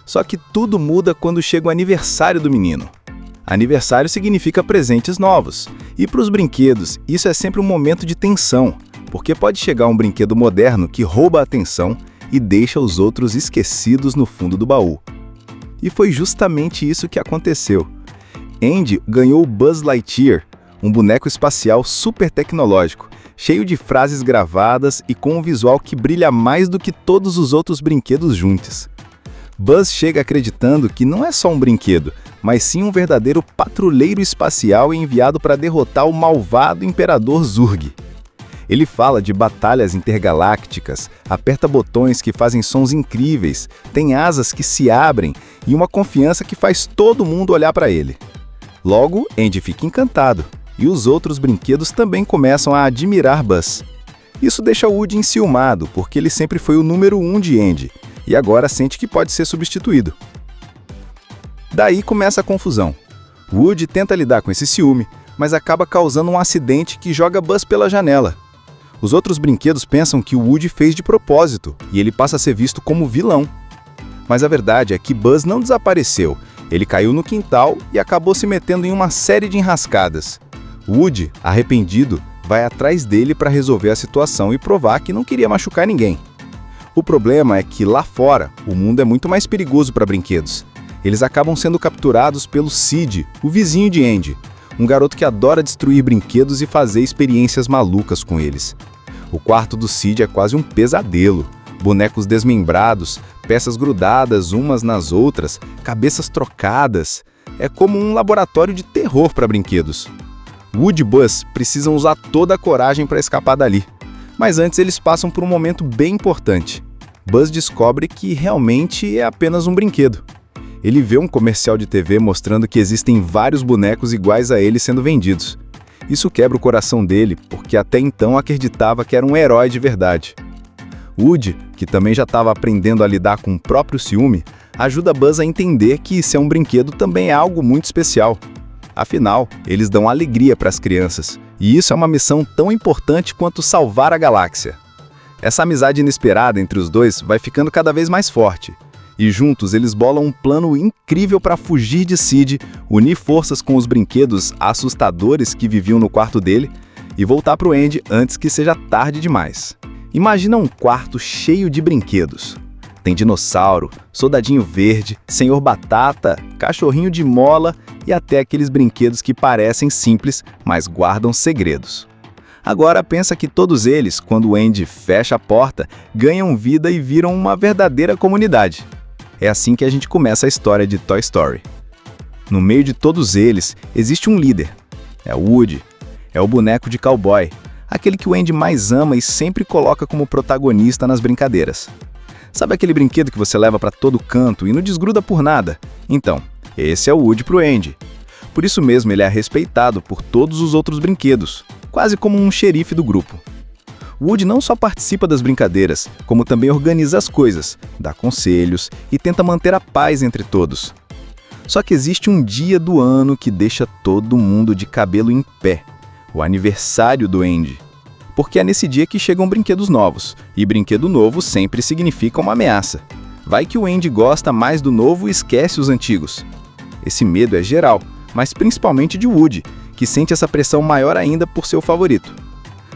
Só que tudo muda quando chega o aniversário do menino. Aniversário significa presentes novos, e para os brinquedos isso é sempre um momento de tensão, porque pode chegar um brinquedo moderno que rouba a atenção e deixa os outros esquecidos no fundo do baú. E foi justamente isso que aconteceu. Andy ganhou o Buzz Lightyear, um boneco espacial super tecnológico, cheio de frases gravadas e com um visual que brilha mais do que todos os outros brinquedos juntos. Buzz chega acreditando que não é só um brinquedo, mas sim um verdadeiro patrulheiro espacial enviado para derrotar o malvado Imperador Zurg. Ele fala de batalhas intergalácticas, aperta botões que fazem sons incríveis, tem asas que se abrem e uma confiança que faz todo mundo olhar para ele. Logo, Andy fica encantado, e os outros brinquedos também começam a admirar Buzz. Isso deixa Woody enciumado, porque ele sempre foi o número 1 de Andy, e agora sente que pode ser substituído. Daí começa a confusão. Woody tenta lidar com esse ciúme, mas acaba causando um acidente que joga Buzz pela janela. Os outros brinquedos pensam que o Woody fez de propósito, e ele passa a ser visto como vilão. Mas a verdade é que Buzz não desapareceu, ele caiu no quintal e acabou se metendo em uma série de enrascadas. Woody, arrependido, vai atrás dele para resolver a situação e provar que não queria machucar ninguém. O problema é que lá fora, o mundo é muito mais perigoso para brinquedos. Eles acabam sendo capturados pelo Sid, o vizinho de Andy, um garoto que adora destruir brinquedos e fazer experiências malucas com eles. O quarto do Sid é quase um pesadelo. Bonecos desmembrados, peças grudadas umas nas outras, cabeças trocadas. É como um laboratório de terror para brinquedos. Woody e Buzz precisam usar toda a coragem para escapar dali. Mas antes eles passam por um momento bem importante. Buzz descobre que realmente é apenas um brinquedo. Ele vê um comercial de TV mostrando que existem vários bonecos iguais a ele sendo vendidos. Isso quebra o coração dele, porque até então acreditava que era um herói de verdade. Woody, que também já estava aprendendo a lidar com o próprio ciúme, ajuda Buzz a entender que ser um brinquedo também é algo muito especial. Afinal, eles dão alegria para as crianças, e isso é uma missão tão importante quanto salvar a galáxia. Essa amizade inesperada entre os dois vai ficando cada vez mais forte, e juntos eles bolam um plano incrível para fugir de Sid, unir forças com os brinquedos assustadores que viviam no quarto dele e voltar para o Andy antes que seja tarde demais. Imagina um quarto cheio de brinquedos. Tem dinossauro, soldadinho verde, senhor batata, cachorrinho de mola e até aqueles brinquedos que parecem simples, mas guardam segredos. Agora pensa que todos eles, quando o Andy fecha a porta, ganham vida e viram uma verdadeira comunidade. É assim que a gente começa a história de Toy Story. No meio de todos eles, existe um líder. É o Woody. É o boneco de cowboy, aquele que o Andy mais ama e sempre coloca como protagonista nas brincadeiras. Sabe aquele brinquedo que você leva para todo canto e não desgruda por nada? Então, esse é o Woody pro Andy. Por isso mesmo ele é respeitado por todos os outros brinquedos, quase como um xerife do grupo. Woody não só participa das brincadeiras, como também organiza as coisas, dá conselhos e tenta manter a paz entre todos. Só que existe um dia do ano que deixa todo mundo de cabelo em pé, o aniversário do Andy. Porque é nesse dia que chegam brinquedos novos, e brinquedo novo sempre significa uma ameaça. Vai que o Andy gosta mais do novo e esquece os antigos. Esse medo é geral, mas principalmente de Woody, que sente essa pressão maior ainda por seu favorito.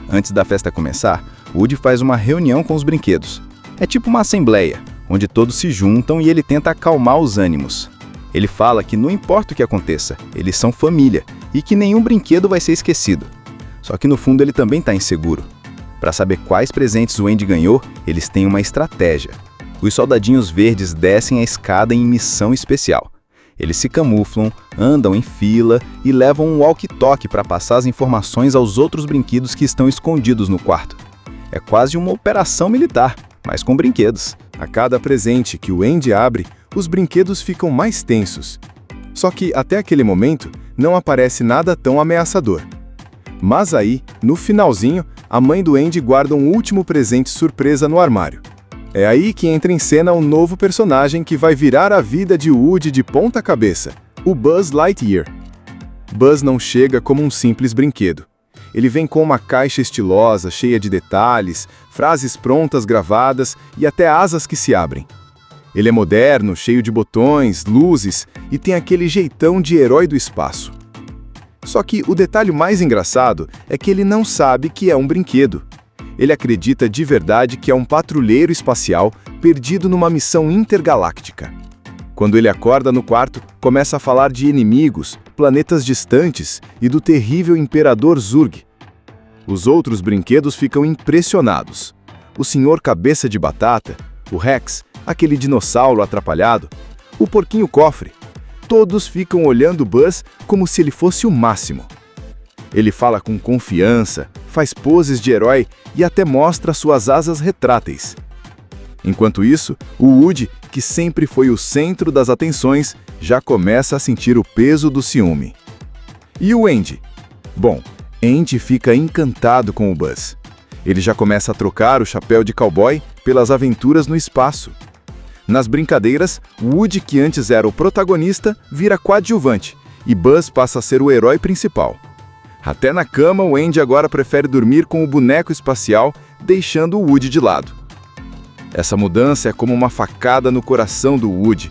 Antes da festa começar, Woody faz uma reunião com os brinquedos. É tipo uma assembleia, onde todos se juntam e ele tenta acalmar os ânimos. Ele fala que não importa o que aconteça, eles são família e que nenhum brinquedo vai ser esquecido. Só que no fundo ele também está inseguro. Para saber quais presentes o Andy ganhou, eles têm uma estratégia. Os soldadinhos verdes descem a escada em missão especial. Eles se camuflam, andam em fila e levam um walkie-talkie para passar as informações aos outros brinquedos que estão escondidos no quarto. É quase uma operação militar. mas com brinquedos. A cada presente que o Andy abre, os brinquedos ficam mais tensos. Só que, até aquele momento, não aparece nada tão ameaçador. Mas aí, no finalzinho, a mãe do Andy guarda um último presente surpresa no armário. É aí que entra em cena um novo personagem que vai virar a vida de Woody de ponta cabeça, o Buzz Lightyear. Buzz não chega como um simples brinquedo. Ele vem com uma caixa estilosa, cheia de detalhes, frases prontas gravadas e até asas que se abrem. Ele é moderno, cheio de botões, luzes e tem aquele jeitão de herói do espaço. Só que o detalhe mais engraçado é que ele não sabe que é um brinquedo. Ele acredita de verdade que é um patrulheiro espacial perdido numa missão intergaláctica. Quando ele acorda no quarto, começa a falar de inimigos, planetas distantes e do terrível Imperador Zurg. Os outros brinquedos ficam impressionados. O Senhor Cabeça de Batata, o Rex, aquele dinossauro atrapalhado, o Porquinho Cofre. Todos ficam olhando Buzz como se ele fosse o máximo. Ele fala com confiança, faz poses de herói e até mostra suas asas retráteis. Enquanto isso, o Woody, que sempre foi o centro das atenções, já começa a sentir o peso do ciúme. E o Andy? Bom, Andy fica encantado com o Buzz. Ele já começa a trocar o chapéu de cowboy pelas aventuras no espaço. Nas brincadeiras, Woody, que antes era o protagonista, vira coadjuvante e Buzz passa a ser o herói principal. Até na cama, o Andy agora prefere dormir com o boneco espacial, deixando o Woody de lado. Essa mudança é como uma facada no coração do Woody.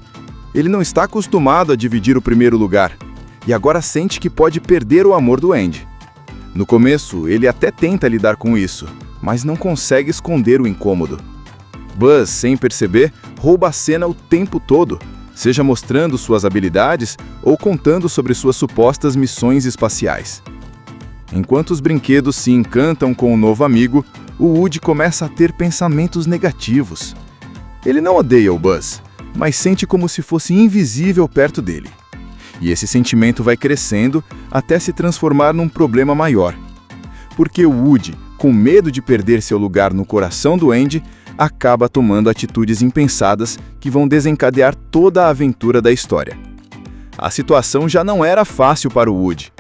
Ele não está acostumado a dividir o primeiro lugar e agora sente que pode perder o amor do Andy. No começo, ele até tenta lidar com isso, mas não consegue esconder o incômodo. Buzz, sem perceber, rouba a cena o tempo todo, seja mostrando suas habilidades ou contando sobre suas supostas missões espaciais. Enquanto os brinquedos se encantam com o novo amigo, o Woody começa a ter pensamentos negativos. Ele não odeia o Buzz, mas sente como se fosse invisível perto dele. E esse sentimento vai crescendo até se transformar num problema maior. Porque o Woody, com medo de perder seu lugar no coração do Andy, acaba tomando atitudes impensadas que vão desencadear toda a aventura da história. A situação já não era fácil para o Woody.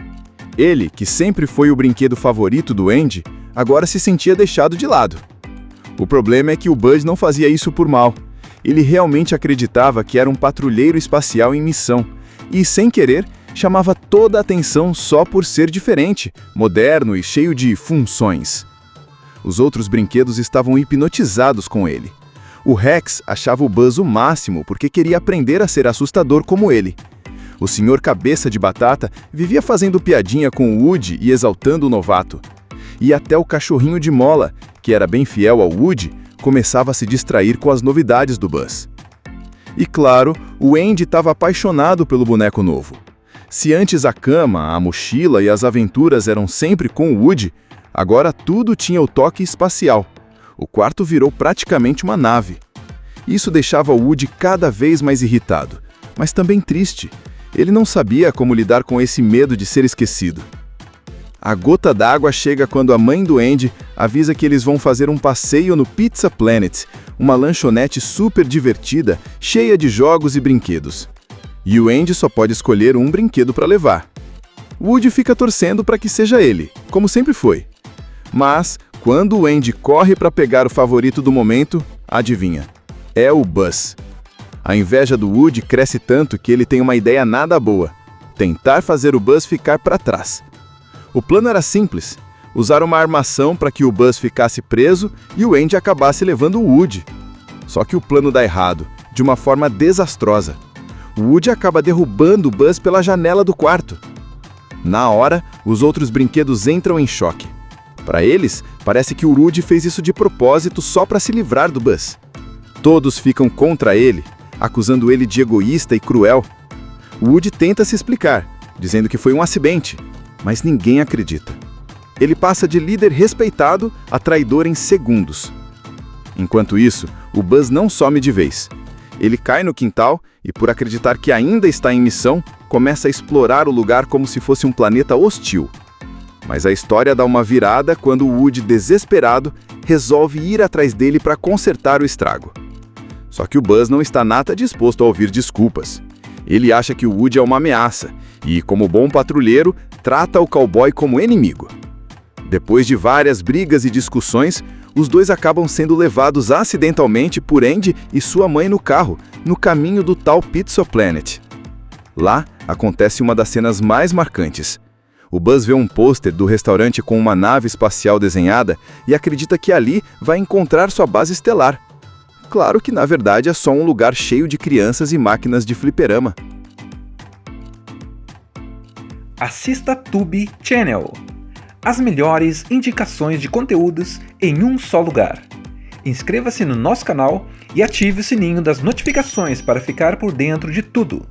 Ele, que sempre foi o brinquedo favorito do Andy, agora se sentia deixado de lado. O problema é que o Buzz não fazia isso por mal. Ele realmente acreditava que era um patrulheiro espacial em missão e, sem querer, chamava toda a atenção só por ser diferente, moderno e cheio de funções. Os outros brinquedos estavam hipnotizados com ele. O Rex achava o Buzz o máximo porque queria aprender a ser assustador como ele. O Senhor Cabeça de Batata vivia fazendo piadinha com o Woody e exaltando o novato. E até o cachorrinho de mola, que era bem fiel ao Woody, começava a se distrair com as novidades do Buzz. E claro, o Andy estava apaixonado pelo boneco novo. Se antes a cama, a mochila e as aventuras eram sempre com o Woody, agora tudo tinha o toque espacial. O quarto virou praticamente uma nave. Isso deixava o Woody cada vez mais irritado, mas também triste. Ele não sabia como lidar com esse medo de ser esquecido. A gota d'água chega quando a mãe do Andy avisa que eles vão fazer um passeio no Pizza Planet, uma lanchonete super divertida, cheia de jogos e brinquedos. E o Andy só pode escolher um brinquedo para levar. Woody fica torcendo para que seja ele, como sempre foi. Mas, quando o Andy corre para pegar o favorito do momento, adivinha? É o Buzz. A inveja do Woody cresce tanto que ele tem uma ideia nada boa: tentar fazer o Buzz ficar para trás. O plano era simples: usar uma armação para que o Buzz ficasse preso e o Andy acabasse levando o Woody. Só que o plano dá errado, de uma forma desastrosa. O Woody acaba derrubando o Buzz pela janela do quarto. Na hora, os outros brinquedos entram em choque. Para eles, parece que o Woody fez isso de propósito só para se livrar do Buzz. Todos ficam contra ele, acusando ele de egoísta e cruel. O Woody tenta se explicar, dizendo que foi um acidente, mas ninguém acredita. Ele passa de líder respeitado a traidor em segundos. Enquanto isso, o Buzz não some de vez. Ele cai no quintal e, por acreditar que ainda está em missão, começa a explorar o lugar como se fosse um planeta hostil. Mas a história dá uma virada quando o Woody, desesperado, resolve ir atrás dele para consertar o estrago. Só que o Buzz não está nada disposto a ouvir desculpas. Ele acha que o Woody é uma ameaça e, como bom patrulheiro, trata o cowboy como inimigo. Depois de várias brigas e discussões, os dois acabam sendo levados acidentalmente por Andy e sua mãe no carro, no caminho do tal Pizza Planet. Lá acontece uma das cenas mais marcantes. O Buzz vê um pôster do restaurante com uma nave espacial desenhada e acredita que ali vai encontrar sua base estelar. Claro que, na verdade, é só um lugar cheio de crianças e máquinas de fliperama. Assista Tube Channel. As melhores indicações de conteúdos em um só lugar. Inscreva-se no nosso canal e ative o sininho das notificações para ficar por dentro de tudo.